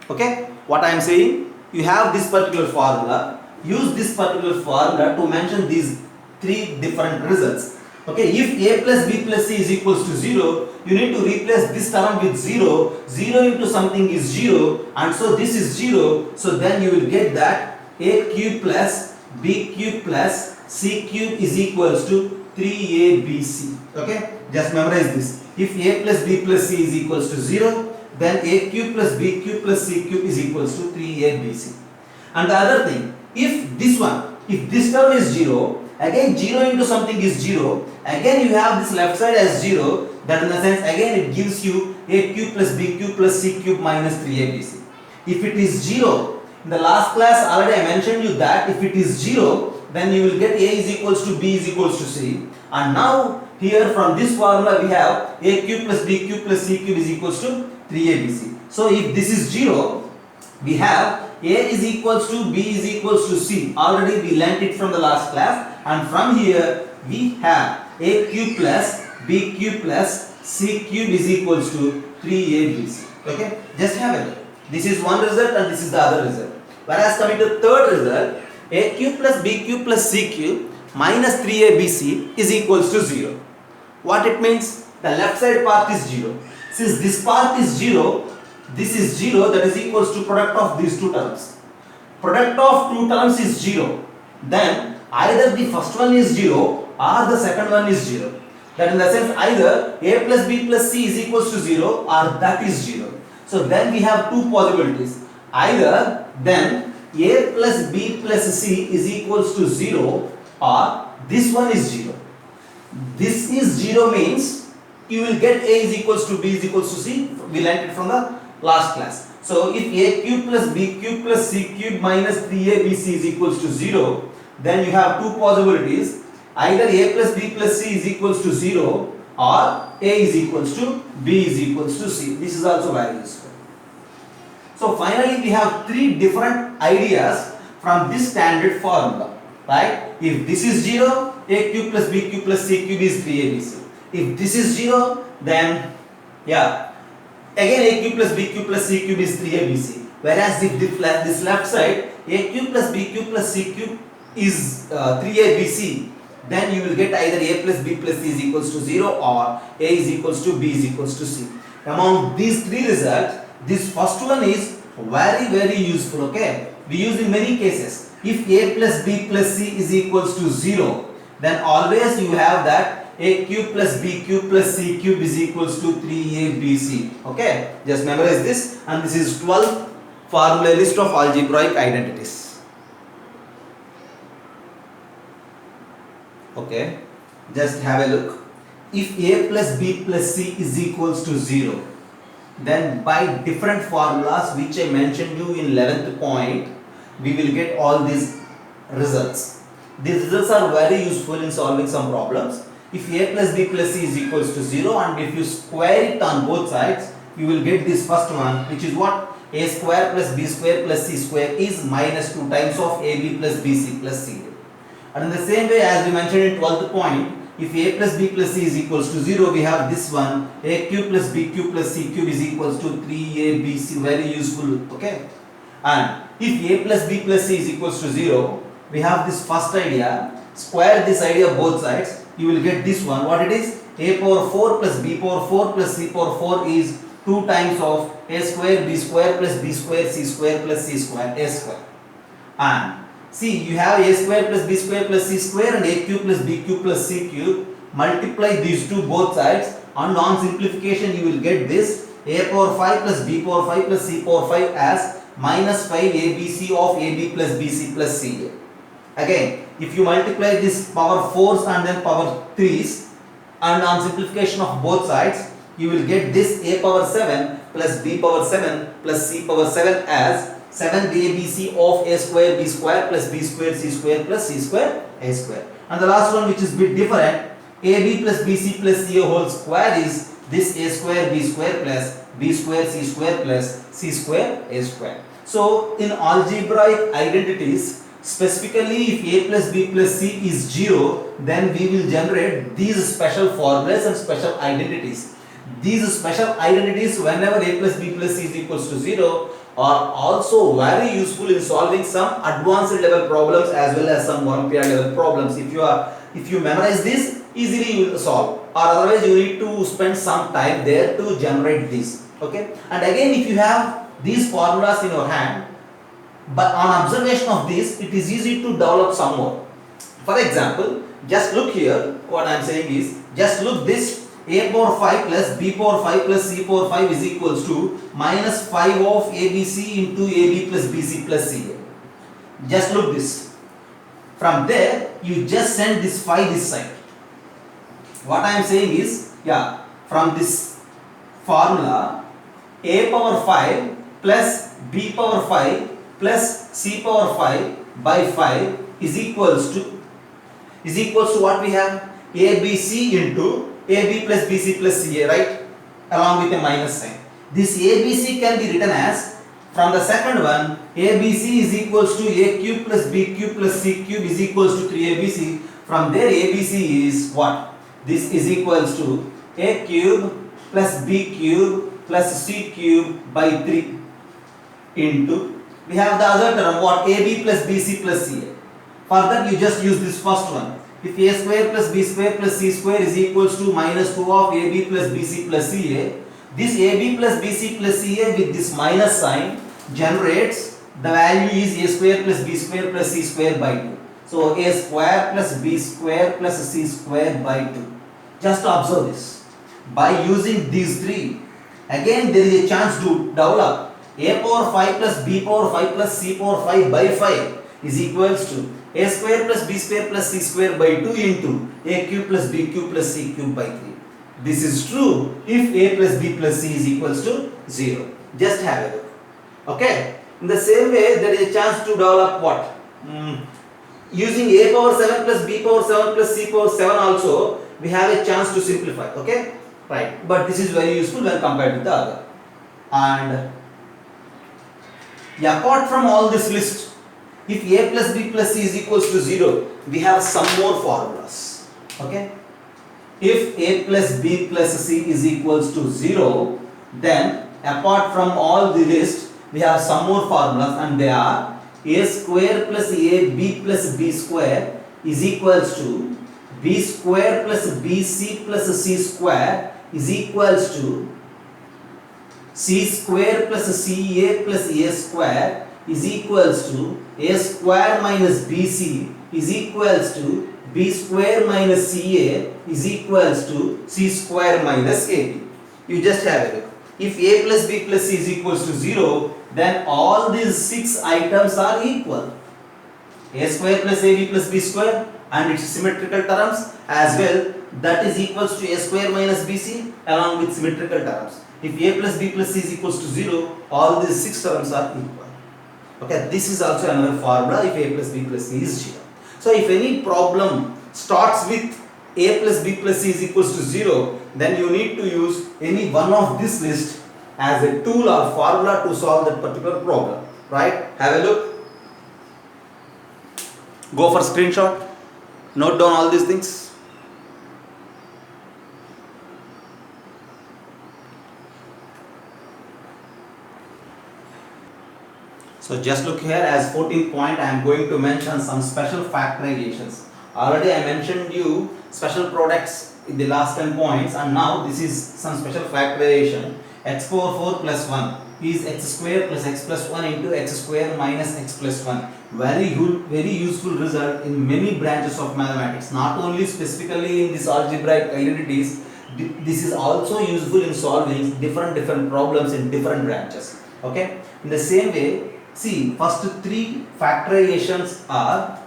Okay, what I am saying, you have this particular formula, use this particular formula to mention these three different results. Okay, if a plus b plus c is equals to 0, you need to replace this term with 0. 0 into something is 0, and so this is 0. So then you will get that a cube plus b cube plus c cube is equals to 3abc. Okay, just memorize this. If a plus b plus c is equals to 0, then a cube plus b cube plus c cube is equals to 3abc. And the other thing, if this term is 0, again 0 into something is 0, again you have this left side as 0, that in the sense again it gives you a cube plus b cube plus c cube minus 3abc. If it is 0, in the last class already I mentioned you that if it is 0, then you will get a is equals to b is equals to c, and now here from this formula we have a cube plus b cube plus c cube is equals to 3abc. So if this is 0, we have a is equals to b is equals to c, already we learnt it from the last class, and from here we have a cube plus b cube plus c cube is equals to 3abc. Okay, just have a look. This is one result and this is the other result. Whereas coming to the third result, a cube plus b cube plus c cube minus 3abc is equals to 0. What it means? The left side part is 0. Since this part is 0, this is 0, that is equals to product of these two terms. Product of two terms is 0. Then either the first one is 0 or the second one is 0. That in the sense either a plus b plus c is equals to 0 or that is 0. So then we have two possibilities. Either then a plus b plus c is equals to 0 or this one is 0. This is 0 means you will get a is equals to b is equals to c. We learned it from the last class. So if a cube plus b cube plus c cube minus 3abc is equals to 0, then you have two possibilities. Either a plus b plus c is equals to 0 or a is equals to b is equals to c. This is also very useful. So finally we have three different ideas from this standard formula, right? If this is 0, a cube plus b cube plus c cube is 3abc. If this is 0, then yeah, again a cube plus b cube plus c cube is 3abc. Whereas if this left side a cube plus b cube plus c cube is 3abc, then you will get either a plus b plus c is equals to 0 or a is equals to b is equals to c. Among these three results, this first one is very useful. Okay, we use in many cases. If a plus b plus c is equals to 0, then always you have that a cube plus b cube plus c cube is equals to 3abc. Okay, just memorize this, and this is 12th formula list of algebraic identities. Okay, just have a look. If a plus b plus c is equals to 0, then by different formulas which I mentioned you in 11th point, we will get all these results. These results are very useful in solving some problems. If a plus b plus c is equals to 0, and if you square it on both sides, you will get this first one, which is what? A square plus b square plus c square is minus 2 times of ab plus bc plus c. And in the same way, as we mentioned in 12th point, if a plus b plus c is equals to 0, we have this one, a cube plus b cube plus c cube is equals to 3abc, very useful. Okay, and if a plus b plus c is equals to 0, we have this first idea, square this idea both sides, you will get this one, what it is? A power 4 plus b power 4 plus c power 4 is 2 times of a square b square plus b square c square plus c square a square. And see, you have a square plus b square plus c square and a cube plus b cube plus c cube. Multiply these two both sides, and on simplification you will get this a power 5 plus b power 5 plus c power 5 as minus 5 abc of ab plus bc plus ca. Again, if you multiply this power 4s and then power 3s, and on simplification of both sides, you will get this a power 7 plus b power 7 plus c power 7 as 7 abc of a square b square plus b square c square plus c square a square. And the last one, which is bit different, ab plus bc plus c whole square is this a square b square plus b square c square plus c square a square. So in algebraic identities, specifically if a plus b plus c is 0, then we will generate these special formulas and special identities. These special identities, whenever a plus b plus c is equals to 0, are also very useful in solving some advanced level problems as well as some Olympiad level problems. If you memorize this, easily you will solve, or otherwise you need to spend some time there to generate this. Okay, and again, if you have these formulas in your hand, but on observation of this, it is easy to develop some more. For example, just look here, what I am saying is, just look this a power 5 plus b power 5 plus c power 5 is equals to minus 5 of abc into ab plus bc plus ca. Just look this. From there, you just send this 5 this side. What I am saying is, yeah, from this formula, a power 5 plus b power 5 plus c power 5 by 5 is equals to what we have? ABC into AB plus BC plus CA, right? Along with a minus sign. This ABC can be written as, from the second one, ABC is equals to a cube plus b cube plus c cube is equals to 3abc. From there, ABC is what? This is equals to a cube plus b cube plus c cube by 3 into, we have the other term, what? AB plus BC plus CA. For that, you just use this first one. If a square plus b square plus c square is equals to minus 2 of ab plus bc plus ca, this ab plus bc plus ca with this minus sign generates, the value is a square plus b square plus c square by 2. So a square plus b square plus c square by 2. Just observe this. By using these three, again there is a chance to develop a power 5 plus b power 5 plus c power 5 by 5 is equals to a square plus b square plus c square by 2 into a cube plus b cube plus c cube by 3. This is true if a plus b plus c is equals to 0. Just have a look. Okay. In the same way, there is a chance to develop what? Using a power 7 plus b power 7 plus c power 7 also, we have a chance to simplify. Okay. Right. But this is very useful when compared with the other. And yeah, apart from all this list, if a plus b plus c is equals to 0, we have some more formulas. Okay. If a plus b plus c is equals to 0, then apart from all the list, we have some more formulas, and they are a square plus ab plus b square is equals to b square plus bc plus c square is equals to c square plus ca plus a square is equals to a square minus bc is equals to b square minus ca is equals to c square minus ab. You just have a look. If a plus b plus c is equals to 0, then all these 6 items are equal. A square plus ab plus b square and its symmetrical terms as well, that is equals to a square minus bc along with symmetrical terms. If a plus b plus c is equals to 0, all these 6 terms are equal. Okay, this is also another formula if a plus b plus c is 0. So if any problem starts with a plus b plus c is equals to 0, then you need to use any one of this list as a tool or formula to solve that particular problem. Right? Have a look. Go for screenshot. Note down all these things. So just look here, as 14th point I am going to mention some special factorizations. Already I mentioned you special products in the last 10 points, and now this is some special factorization. X power 4 plus 1 is x square plus x plus 1 into x square minus x plus 1. Very good, very useful result in many branches of mathematics, not only specifically in this algebraic identities. This is also useful in solving different problems in different branches. Okay, in the same way, see, first 3 factorizations are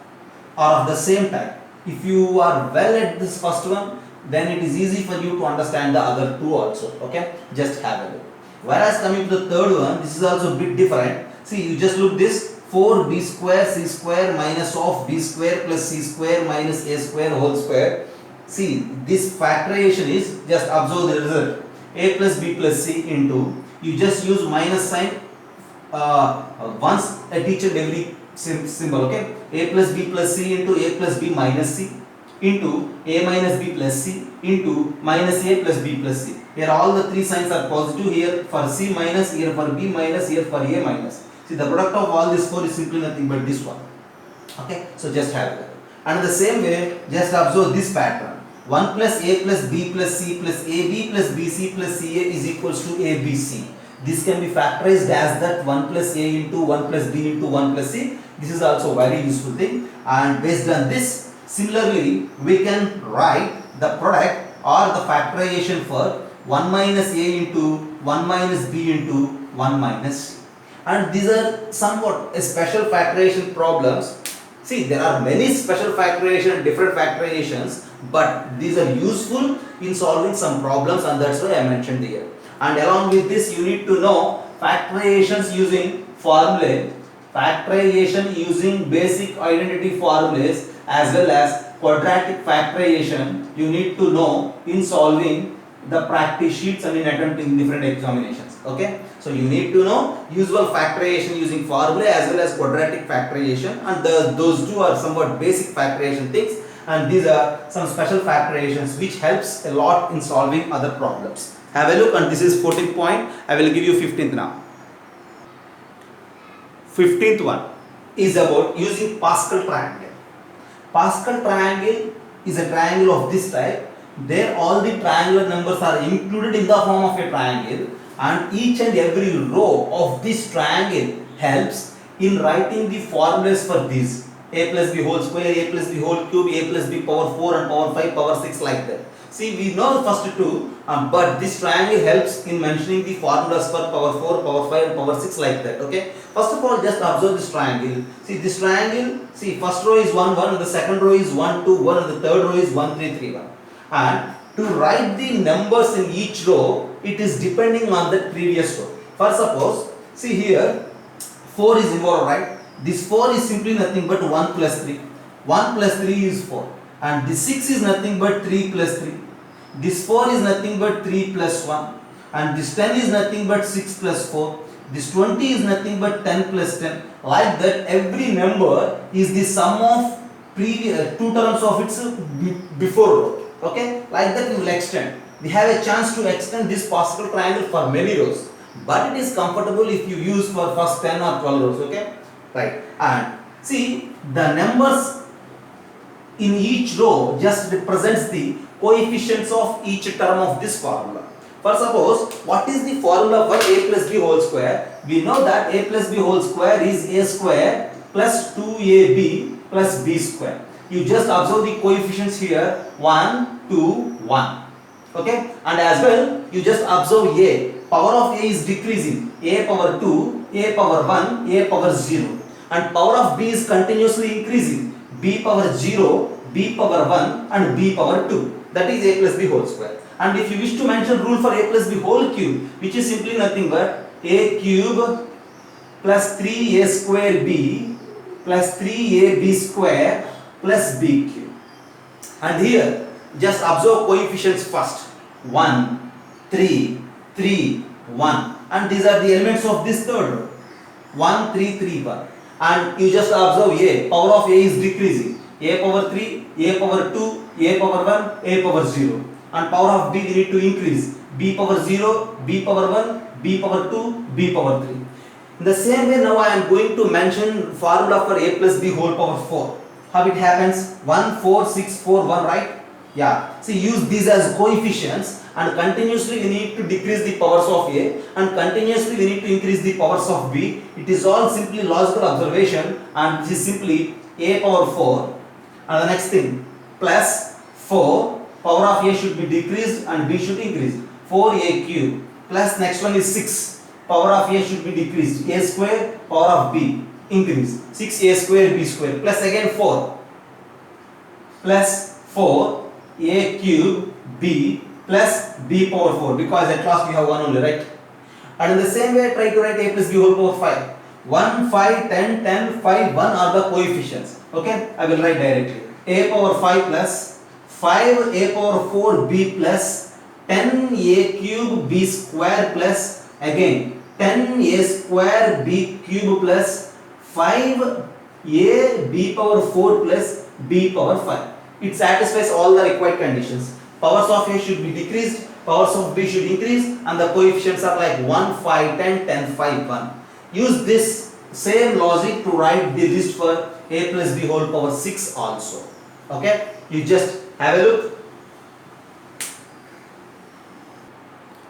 of the same type. If you are well at this first one, then it is easy for you to understand the other 2 also. Okay, just have a look. Whereas coming to the third one, this is also a bit different. See, you just look this 4b square c square minus of b square plus c square minus a square whole square. See, this factorization is, just observe the result, a plus b plus c into, you just use minus sign once at each and every symbol. Okay, a plus b plus c into a plus b minus c into a minus b plus c into minus a plus b plus c. Here all the 3 signs are positive, here for c minus, here for b minus, here for a minus. See, the product of all these 4 is simply nothing but this one. Okay, so just have it. And in the same way, just observe this pattern. 1 plus a plus b plus c plus ab plus bc plus ca is equals to abc. This can be factorized as that 1 plus a into 1 plus b into 1 plus c. This is also a very useful thing, and based on this, similarly we can write the product or the factorization for 1 minus a into 1 minus b into 1 minus c. And these are somewhat special factorization problems. See, there are many special factorization, different factorizations, but these are useful in solving some problems, and that's why I mentioned here. And along with this, you need to know factorizations using formulae, factorization using basic identity formulas, as well as quadratic factorization you need to know in solving the practice sheets and in attempting different examinations. Okay, so you need to know usual factorization using formula as well as quadratic factorization, and those 2 are somewhat basic factorization things, and these are some special factorizations which helps a lot in solving other problems. Have a look, and this is 14th point. I will give you 15th now. 15th one is about using Pascal triangle. Pascal triangle is a triangle of this type. There all the triangular numbers are included in the form of a triangle, and each and every row of this triangle helps in writing the formulas for these. A plus b whole square, a plus b whole cube, a plus b power 4 and power 5, power 6, like that. See, we know the first 2, but this triangle helps in mentioning the formulas for power 4, power 5 and power 6, like that. Okay. First of all, just observe this triangle. See, this triangle, see, first row is 1, 1, the second row is 1, 2, 1, and the third row is 1, 3, 3, 1. And to write the numbers in each row, it is depending on the previous row. For suppose, see here, 4 is involved, right? This 4 is simply nothing but 1 plus 3. 1 plus 3 is 4. And this 6 is nothing but 3 plus 3. This 4 is nothing but 3 plus 1. And this 10 is nothing but 6 plus 4. This 20 is nothing but 10 plus 10. Like that, every number is the sum of previous 2 terms of its before row. Okay, like that we will extend. We have a chance to extend this Pascal triangle for many rows, but it is comfortable if you use for first 10 or 12 rows. Okay, right. And see, the numbers in each row just represents the coefficients of each term of this formula. For suppose, what is the formula for a plus b whole square? We know that a plus b whole square is a square plus 2ab plus b square. You just observe the coefficients here, 1, 2, 1. Okay, and as well you just observe a, power of a is decreasing, a power 2, a power 1, a power 0, and power of b is continuously increasing, b power 0, b power 1 and b power 2, that is a plus b whole square. And if you wish to mention rule for a plus b whole cube, which is simply nothing but a cube plus 3a square b plus 3ab square plus b cube. And here just observe coefficients first, 1, 3, 3, 1, and these are the elements of this third row, 1, 3, 3, 1, and you just observe a, power of a is decreasing, a power 3, a power 2, a power 1, a power 0, and power of b we need to increase, b power 0, b power 1, b power 2, b power 3. In the same way, now I am going to mention formula for a plus b whole power 4. How it happens? 1, 4, 6, 4, 1, right? Yeah. See, use these as coefficients, and continuously we need to decrease the powers of a, and continuously we need to increase the powers of b. It is all simply logical observation, and this is simply a power 4. And the next thing, plus 4, power of a should be decreased and b should increase, 4a cube, plus next one is 6, power of a should be decreased, a square, power of b increase, 6a square b square, plus again 4, plus 4 a cube b plus b power 4, because at last we have 1 only, right? And in the same way, try to write a plus b whole power 5. 1, 5, 10, 10, 5, 1 are the coefficients. Okay, I will write directly. A power 5 plus 5 a power 4 b plus 10 a cube b square plus again 10 a square b cube plus 5 a b power 4 plus b power 5. It satisfies all the required conditions. Powers of a should be decreased, powers of b should increase, and the coefficients are like 1, 5, 10, 10, 5, 1. Use this same logic to write the list for a plus b whole power 6 also. Okay, you just have a look.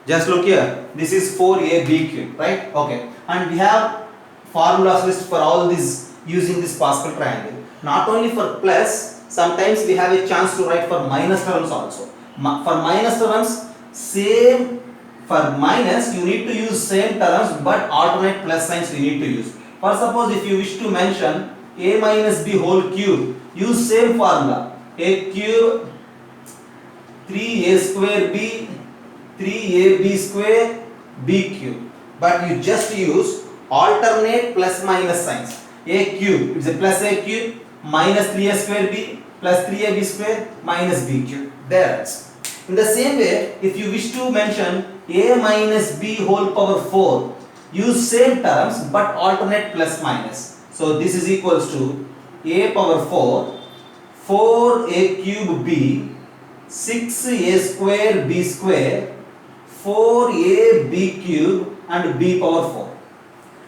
Just look here. This is 4ab cube, right? Okay, and we have formulas list for all these using this Pascal triangle. Not only for plus, sometimes we have a chance to write for minus terms also. For minus terms, same, for minus you need to use same terms but alternate plus signs we need to use. For suppose if you wish to mention a minus b whole cube, use same formula, a cube 3a square b 3ab square b cube, but you just use alternate plus minus signs. A cube, it's a plus a cube, minus 3a square b plus 3ab square minus b cube. There. In the same way, if you wish to mention a minus b whole power 4, use same terms but alternate plus minus. So this is equals to a power 4, 4a cube b, 6a square b square, 4a b cube and b power 4.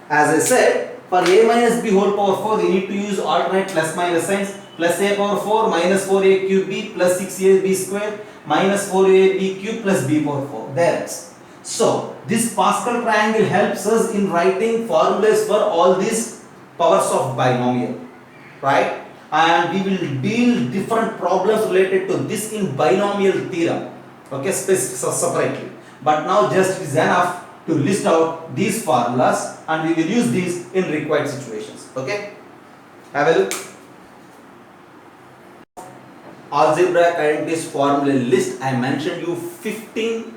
As I said, for a minus b whole power 4, we need to use alternate plus minus signs. Plus a power 4 minus 4a cube b plus 6a b square minus 4a b cube plus b power 4. There. So this Pascal triangle helps us in writing formulas for all these powers of binomial, right? And we will deal different problems related to this in binomial theorem, okay, separately. But now just is enough to list out these formulas, and we will use these in required situations. Okay, have a look. Algebraic identities formula list. I mentioned you 15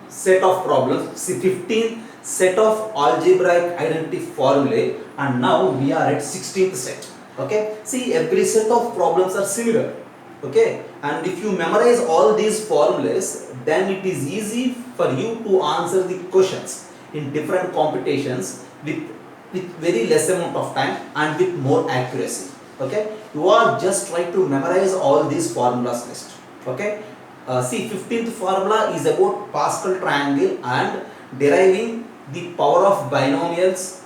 set of problems, 15 set of algebraic identity formulae, and now we are at 16th set. Okay, see, every set of problems are similar. Okay, and if you memorize all these formulas, then it is easy for you to answer the questions in different competitions with very less amount of time and with more accuracy. Okay, you all just try to memorize all these formulas list. Okay, see, 15th formula is about Pascal triangle and deriving the power of binomials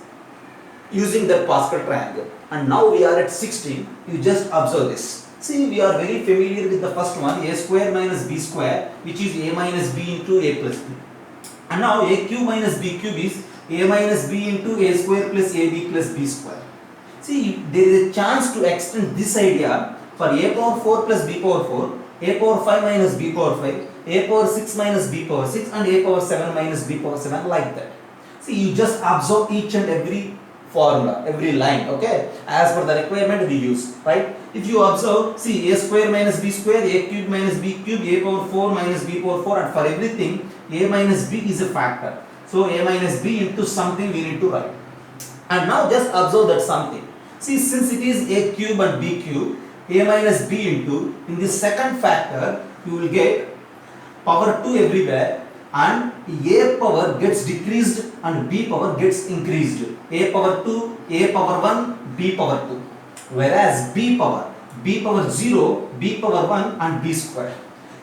using the Pascal triangle. And now we are at 16. You just observe this. See, we are very familiar with the first one, a square minus b square, which is a minus b into a plus b. And now a cube minus b cube is a minus b into a square plus ab plus b square. See, there is a chance to extend this idea for a power 4 plus b power 4, a power 5 minus b power 5, a power 6 minus b power 6, and a power 7 minus b power 7, like that. See, you just observe each and every formula, every line, okay, as per the requirement we use, right? If you observe, see, a square minus b square, a cube minus b cube, a power 4 minus b power 4, and for everything a minus b is a factor. So a minus b into something we need to write. And now just observe that something. See, since it is a cube and b cube, a minus b into, in the second factor you will get power 2 everywhere, and a power gets decreased and b power gets increased. A power 2, a power 1, b power 2. Whereas b power 0, b power 1, and b square.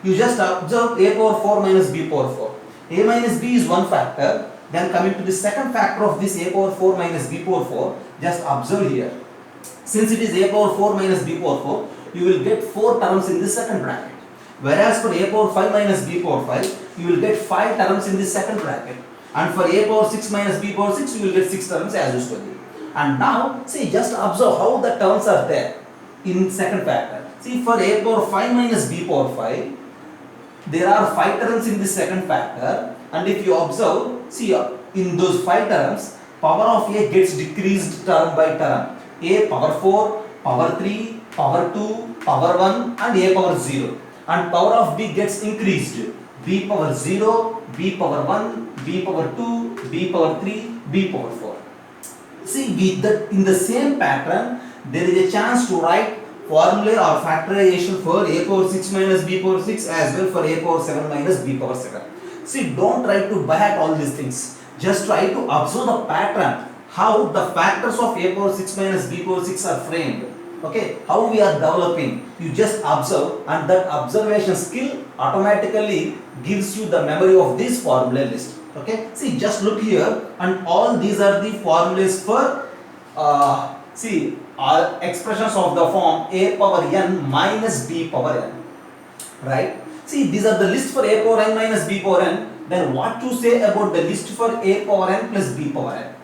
You just observe a power 4 minus b power 4. A minus b is one factor. Then coming to the second factor of this a power 4 minus b power 4, just observe here. Since it is a power 4 minus b power 4, you will get 4 terms in the second bracket. Whereas for a power 5 minus b power 5, you will get 5 terms in the second bracket. And for a power 6 minus b power 6, you will get 6 terms as usual. And now, see, just observe how the terms are there in second factor. See, for a power 5 minus b power 5, there are 5 terms in the second factor. And if you observe, see, in those 5 terms, power of a gets decreased term by term. A power 4, power 3, power 2, power 1, and a power 0. And power of b gets increased. B power 0, b power 1, b power 2, b power 3, b power 4. See, in the same pattern, there is a chance to write formula or factorization for a power 6 minus b power 6 as well for a power 7 minus b power 7. See, don't try to buy at all these things. Just try to observe the pattern, how the factors of a power 6 minus b power 6 are framed. Okay, how we are developing. You just observe, and that observation skill automatically gives you the memory of this formula list. Okay, see, just look here, and all these are the formulas for expressions of the form a power n minus b power n, right? See, these are the list for a power n minus b power n. Then what to say about the list for a power n plus b power n?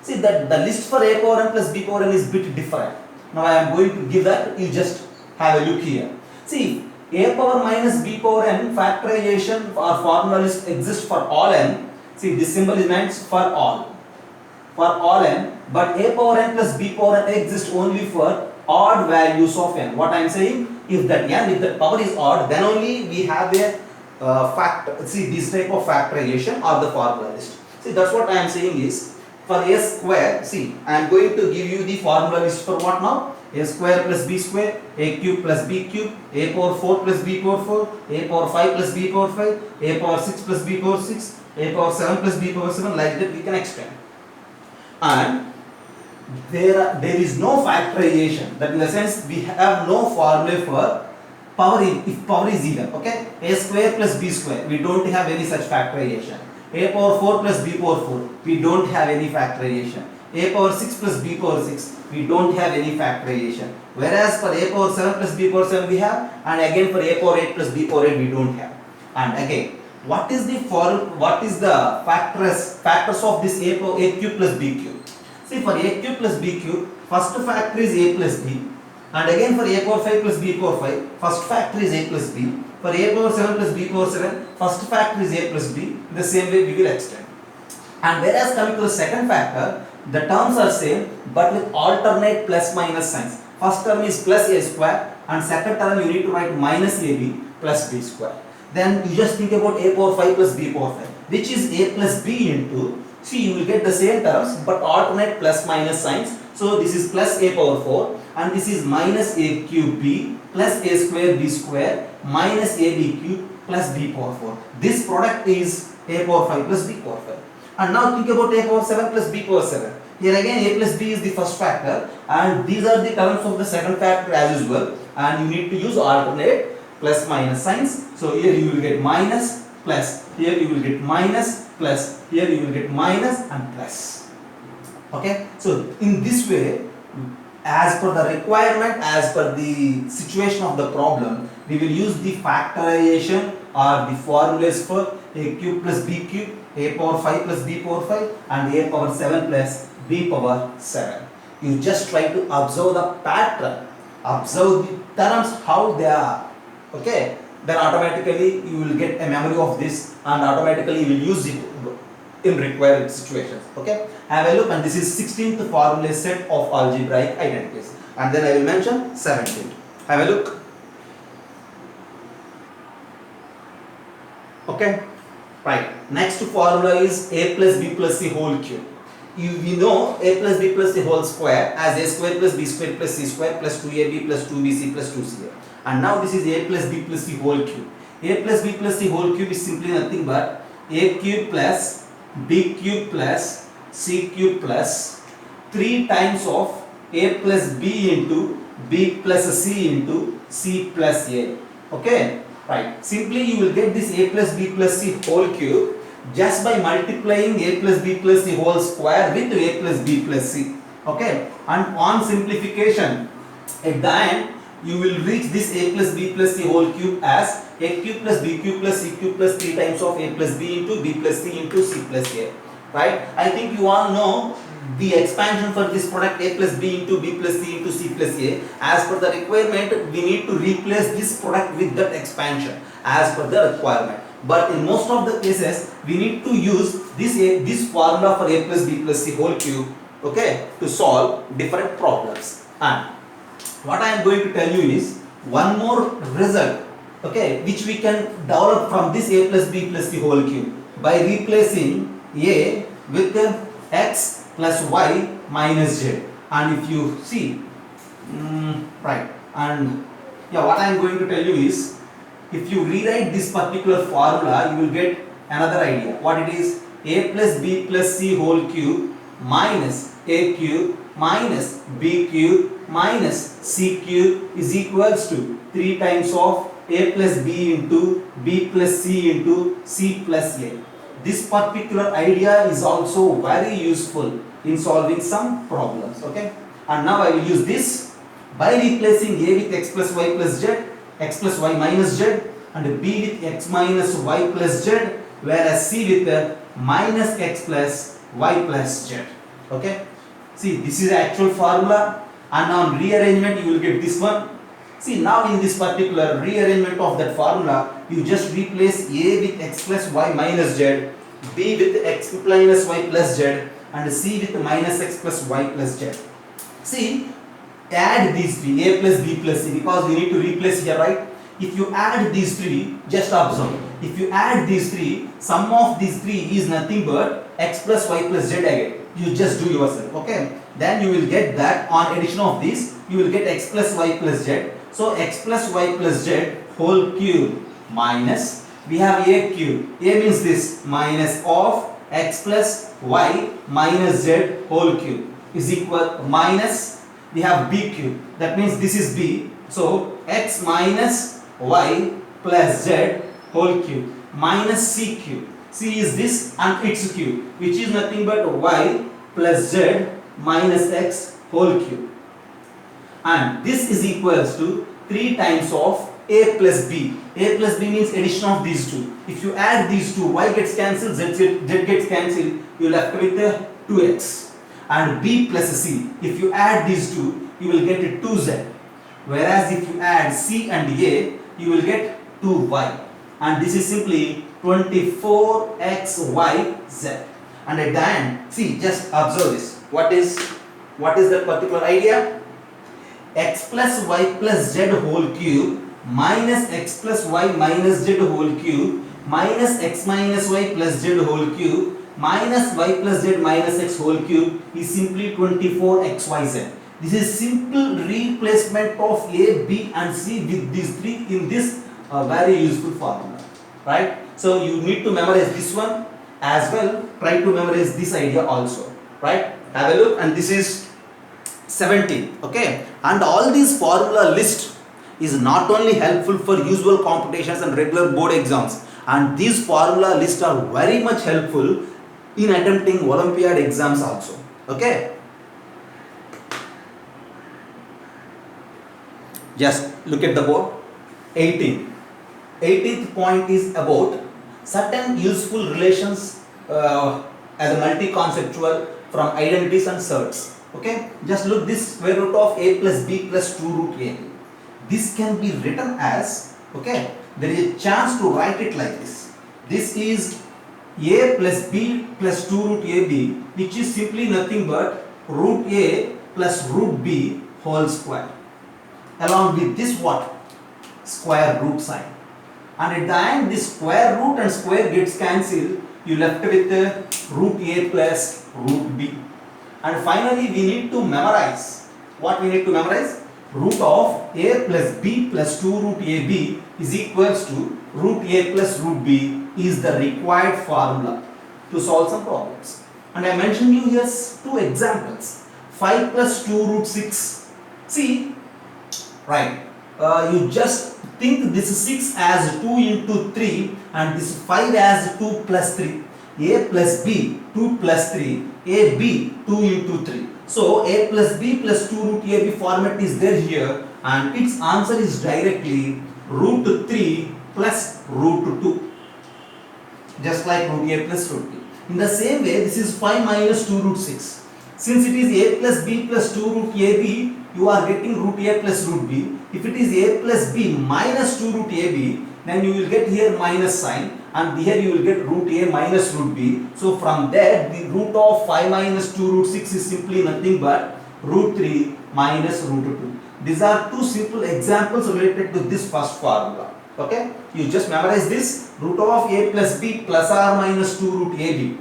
See, that the list for a power n plus b power n is bit different. Now I am going to give that, you just have a look here. See, a power minus b power n factorization or formula list exists for all n. See, this symbol is meant for all n, but a power n plus b power n exists only for odd values of n. What I am saying, if that power is odd, then only we have a this type of factorization or the formula list. See, that's what I am saying is, for a square, see, I am going to give you the formula list for what now? A square plus b square, a cube plus b cube, a power 4 plus b power 4, a power 5 plus b power 5, a power 6 plus b power 6, a power 7 plus b power 7, like that we can extend. And there is no factorization. That in the sense we have no formula for power if power is even. Okay, a square plus b square, we don't have any such factorization. A power 4 plus b power 4, we don't have any factorization. A power 6 plus b power 6, we don't have any factorization. Whereas for a power 7 plus b power 7 we have, and again for a power 8 plus b power 8 we don't have. And again, what is the factors of this a cube plus b cube? See, for a cube plus b cube, first factor is a plus b, and again for a power 5 plus b power 5, first factor is a plus b. For a power 7 plus b power 7, first factor is a plus b. The same way we will extend. And whereas coming to the second factor, the terms are same but with alternate plus minus signs. First term is plus a square, and second term you need to write minus ab plus b square. Then you just think about a power 5 plus b power 5, which is a plus b into, see, you will get the same terms but alternate plus minus signs. So this is plus a power 4, and this is minus a cube b plus a square b square minus ab cube plus b power 4. This product is a power 5 plus b power 5. And now think about a power 7 plus b power 7. Here again a plus b is the first factor, and these are the terms of the second factor as usual, and you need to use alternate plus minus signs. So here you will get minus plus, here you will get minus plus, here you will get minus and plus. Okay, so in this way, as per the requirement, as per the situation of the problem, we will use the factorization or the formulas for a cube plus b cube, a power 5 plus b power 5 and a power 7 plus b power 7. You just try to observe the pattern, observe the terms how they are, okay, then automatically you will get a memory of this and automatically you will use it in required situations. Okay, have a look, and this is 16th formula set of algebraic identities, and then I will mention 17th. Have a look. Okay, right. Next formula is a plus b plus c whole cube. We know a plus b plus c whole square as a square plus b square plus c square plus 2ab plus 2bc plus 2ca. And now this is a plus b plus c whole cube. A plus b plus c whole cube is simply nothing but a cube plus b cube plus c cube plus 3 times of a plus b into b plus c into c plus a. Okay, right. Simply you will get this a plus b plus c whole cube just by multiplying a plus b plus c whole square with a plus b plus c. Okay, and on simplification at the end you will reach this a plus b plus c whole cube as a cube plus b cube plus c cube plus 3 times of a plus b into b plus c into c plus a. Right? I think you all know the expansion for this product a plus b into b plus c into c plus a. As per the requirement, we need to replace this product with that expansion as per the requirement. But in most of the cases, we need to use this formula for a plus b plus c whole cube, okay, to solve different problems. And what I am going to tell you is one more result, okay, which we can develop from this a plus b plus c whole cube by replacing a with x plus y minus z. And if you see, right, and yeah, what I am going to tell you is, if you rewrite this particular formula, you will get another idea. What it is? A plus b plus c whole cube minus a cube minus b cube minus c cube is equals to 3 times of a plus b into b plus c into c plus a. This particular idea is also very useful in solving some problems. Okay, and now I will use this by replacing a with x plus y plus z, x plus y minus z, and b with x minus y plus z, whereas c with minus x plus y plus z. Okay, see, this is the actual formula, and on rearrangement you will get this one. See, now in this particular rearrangement of that formula, you just replace a with x plus y minus z, b with x minus y plus z, and c with minus x plus y plus z. See, add these three, a plus b plus c, because we need to replace here, right? If you add these three, just observe. If you add these three, sum of these three is nothing but x plus y plus z again. You just do yourself, okay? Then you will get that on addition of this, you will get x plus y plus z. So x plus y plus z whole cube minus, we have a cube. A means this, minus of x plus y minus z whole cube is equal minus, we have b cube. That means this is b. So x minus y plus z whole cube minus c cube. C is this and its cube, which is nothing but y plus z minus x whole cube. And this is equals to 3 times of a plus b. A plus b means addition of these two. If you add these two, y gets cancelled, z gets cancelled, you will left with 2x. And b plus c, if you add these two, you will get 2z. Whereas if you add c and a, you will get 2y. And this is simply 24xyz. And at the end, see, just observe this. What is that particular idea? X plus y plus z whole cube minus x plus y minus z whole cube minus x minus y plus z whole cube minus y plus z minus x whole cube is simply 24xyz. This is simple replacement of a, b and c with these three in this very useful formula, right? So you need to memorize this one as well. Try to memorize this idea also, right? Have a look, and this is 17. Okay, and all these formula list is not only helpful for usual computations and regular board exams, and these formula lists are very much helpful in attempting Olympiad exams also. Okay. Just look at the board. 18. 18th point is about certain useful relations as a multi-conceptual from identities and certs. Okay, just look this square root of a plus b plus 2 root a. This can be written as, okay, there is a chance to write it like this. This is a plus b plus 2 root ab, which is simply nothing but root a plus root b whole square. Along with this what? Square root sign. And at the end this square root and square gets cancelled. You left with root a plus root b. And finally we need to memorize. What we need to memorize? Root of a plus b plus 2 root ab is equals to root a plus root b is the required formula to solve some problems. And I mentioned you here two examples. 5 plus 2 root 6. See, right, you just think this 6 as 2 into 3 and this 5 as 2 plus 3. A plus b 2 plus 3, a b 2 into 3. So a plus b plus 2 root ab format is there here and its answer is directly root 3 plus root 2. Just like root a plus root b. In the same way, this is 5 minus 2 root 6. Since it is a plus b plus 2 root ab, you are getting root a plus root b. If it is a plus b minus 2 root ab, then you will get here minus sign and here you will get root a minus root b. So from there, the root of 5 minus 2 root 6 is simply nothing but root 3 minus root 2. These are two simple examples related to this first formula. Okay, you just memorize this. Root of a plus b plus or minus 2 root ab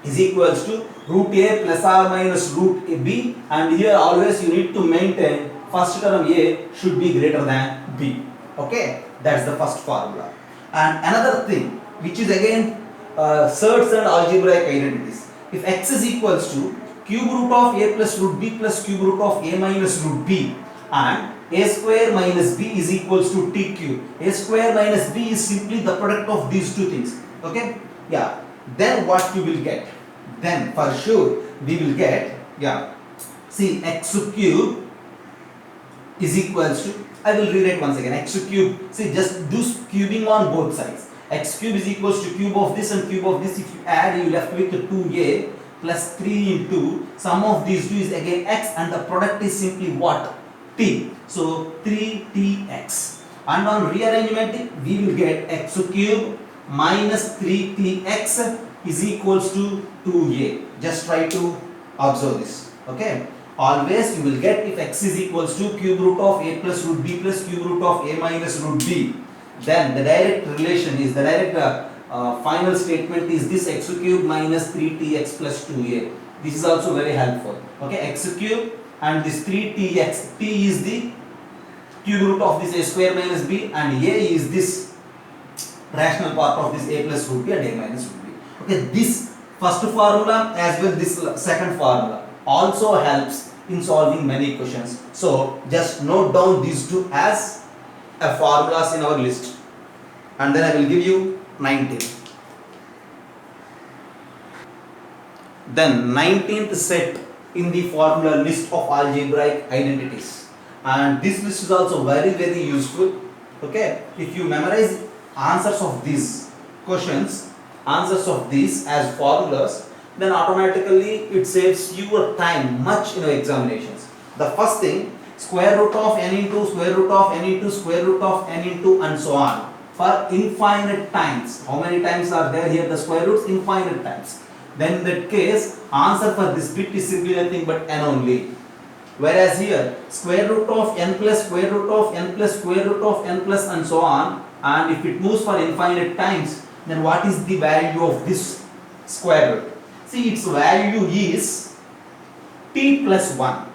is equals to root a plus or minus root b, and here always you need to maintain first term a should be greater than b. Okay, that's the first formula. And another thing which is again surds and algebraic identities. If x is equals to cube root of a plus root b plus cube root of a minus root b and a square minus b is equals to t cube. A square minus b is simply the product of these two things. Okay, yeah, then what you will get? Then for sure we will get, yeah, see, x cube is equals to, I will rewrite once again, x cube, see, just do cubing on both sides. X cube is equals to cube of this and cube of this. If you add, you left with 2a plus 3 into sum of these two is again x and the product is simply what? T. So 3tx. And on rearrangement we will get x cube minus 3tx is equals to 2a. Just try to observe this. Okay. Always you will get, if x is equals to cube root of a plus root b plus cube root of a minus root b, then the direct relation is, the direct final statement is this x cube minus 3tx plus 2a. This is also very helpful. Okay, x cube and this 3tx, t is the cube root of this a square minus b and a is this rational part of this a plus root b and a minus root b. Okay, this first formula as well this second formula also helps in solving many questions. So just note down these two as formulas in our list, and then I will give you 19. Then 19th set in the formula list of algebraic identities, and this list is also very useful. Okay, if you memorize answers of these questions, answers of these as formulas, then automatically it saves your time much in your examinations. The first thing, square root of n into square root of n into square root of n into and so on for infinite times. How many times are there here? The square roots infinite times. Then in that case, answer for this bit is simply nothing but n only. Whereas here, square root of n plus square root of n plus square root of n plus and so on, and if it moves for infinite times, then what is the value of this square root? See, its value is t plus 1.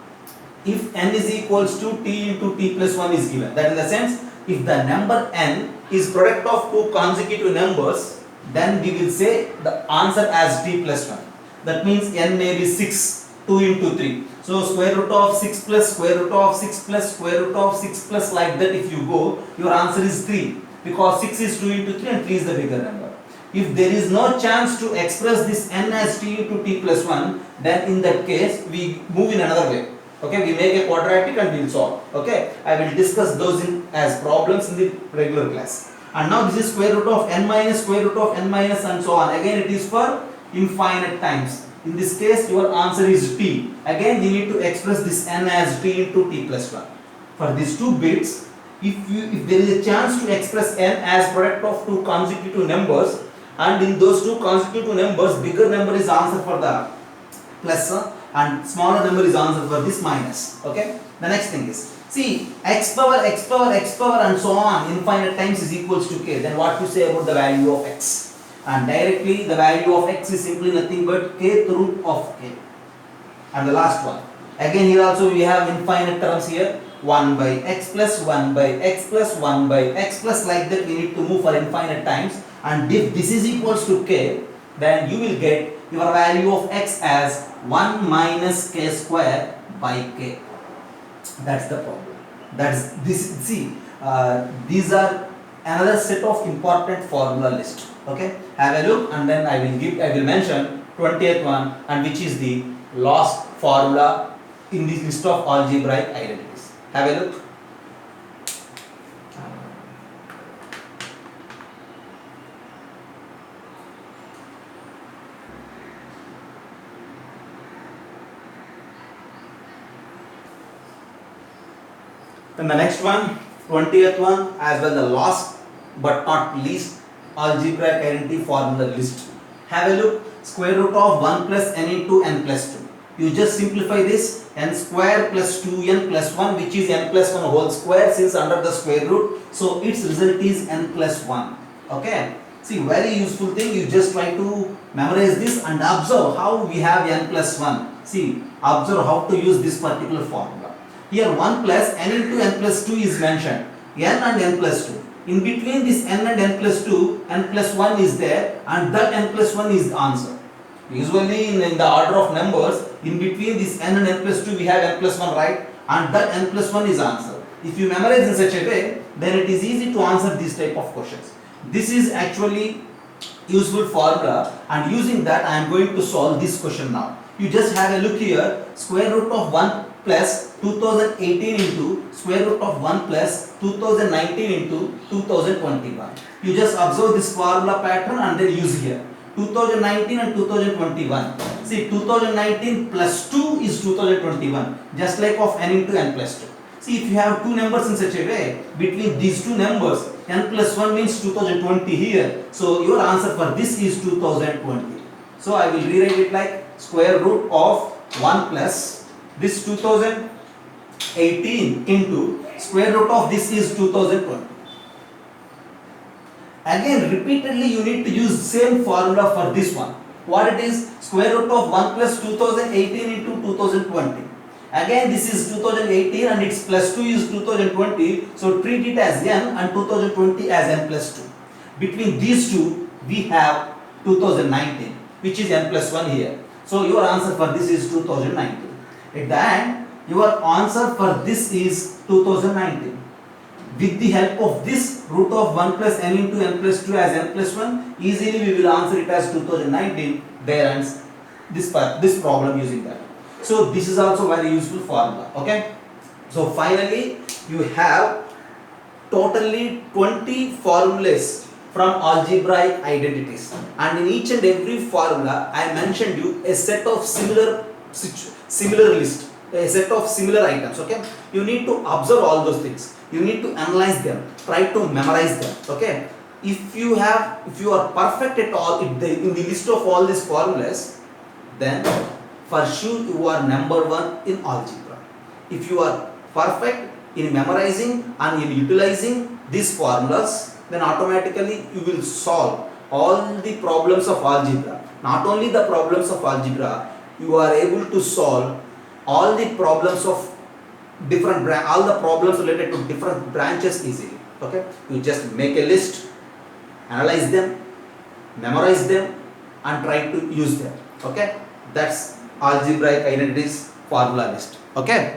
If n is equals to t into t plus 1 is given. That in the sense, if the number n is product of two consecutive numbers, then we will say the answer as t plus 1. That means n may be 6, 2 into 3. So square root of 6 plus square root of 6 plus square root of 6 plus, like that if you go, your answer is 3. Because 6 is 2 into 3 and 3 is the bigger number. If there is no chance to express this n as t into t plus 1, then in that case we move in another way. Okay, we make a quadratic and we'll solve. Okay, I will discuss those as problems in the regular class. And now this is square root of n minus, square root of n minus, and so on. Again, it is for infinite times. In this case, your answer is t. Again, we need to express this n as t into t plus 1. For these two bits, if there is a chance to express n as product of two consecutive numbers, and in those two consecutive numbers, bigger number is answer for the plus and smaller number is answer for this minus. Okay, the next thing is, see, x power and so on infinite times is equals to k. Then what to say about the value of x? And directly the value of x is simply nothing but kth root of k. And the last one, again here also we have infinite terms here, 1 by x plus 1 by x plus 1 by x plus, like that we need to move for infinite times. And if this is equals to k, then you will get your value of x as 1 minus k square by k. That's the problem. That's this. See, these are another set of important formula list. Okay, have a look, and then I will mention 20th one, and which is the last formula in this list of algebraic identities. Have a look. Then the next one, 20th one, as well the last but not least algebraic identity formula list. Have a look. Square root of 1 plus n into n plus 2. You just simplify this, n square plus 2n plus 1, which is n plus 1 whole square, since under the square root, so its result is n plus 1. Okay, see, very useful thing. You just try to memorize this and observe how we have n plus 1. See, observe how to use this particular formula. Here 1 plus n into n plus 2 is mentioned, n and n plus 2. In between this n and n plus 2, n plus 1 is there, and that n plus 1 is the answer. Usually in the order of numbers, in between this n and n plus 2 we have n plus 1, right? And that n plus 1 is answer. If you memorize in such a way, then it is easy to answer these type of questions. This is actually useful formula, and using that I am going to solve this question now. You just have a look here, square root of 1 plus 2018 into square root of 1 plus 2019 into 2021. You just observe this formula pattern and then use here 2019 and 2021. See, 2019 plus 2 is 2021, just like of n into n plus 2. See, if you have two numbers in such a way, between these two numbers, n plus 1 means 2020 here. So your answer for this is 2020. So I will rewrite it like square root of 1 plus this 2018 into square root of this is 2020. Again, repeatedly you need to use same formula for this one. What it is? Square root of 1 plus 2018 into 2020. Again, this is 2018 and its plus 2 is 2020. So treat it as n and 2020 as n plus 2. Between these two, we have 2019, which is n plus 1 here. So your answer for this is 2019. At the end, your answer for this is 2019. With the help of this root of 1 plus n into n plus 2 as n plus 1, easily we will answer it as 2019. There ends this problem using that. So this is also very useful formula. Okay. So finally, you have totally 20 formulas from algebraic identities, and in each and every formula I mentioned you a set of similar list, a set of similar items. Okay, you need to observe all those things, you need to analyze them, try to memorize them. Okay, if you are perfect at all in the list of all these formulas, then for sure you are number one in algebra. If you are perfect in memorizing and in utilizing these formulas, then automatically you will solve all the problems of algebra. Not only the problems of algebra, you are able to solve all the problems of all the problems related to different branches easily. Okay, you just make a list, analyze them, memorize them, and try to use them. Okay, that's algebraic identities formula list. Okay.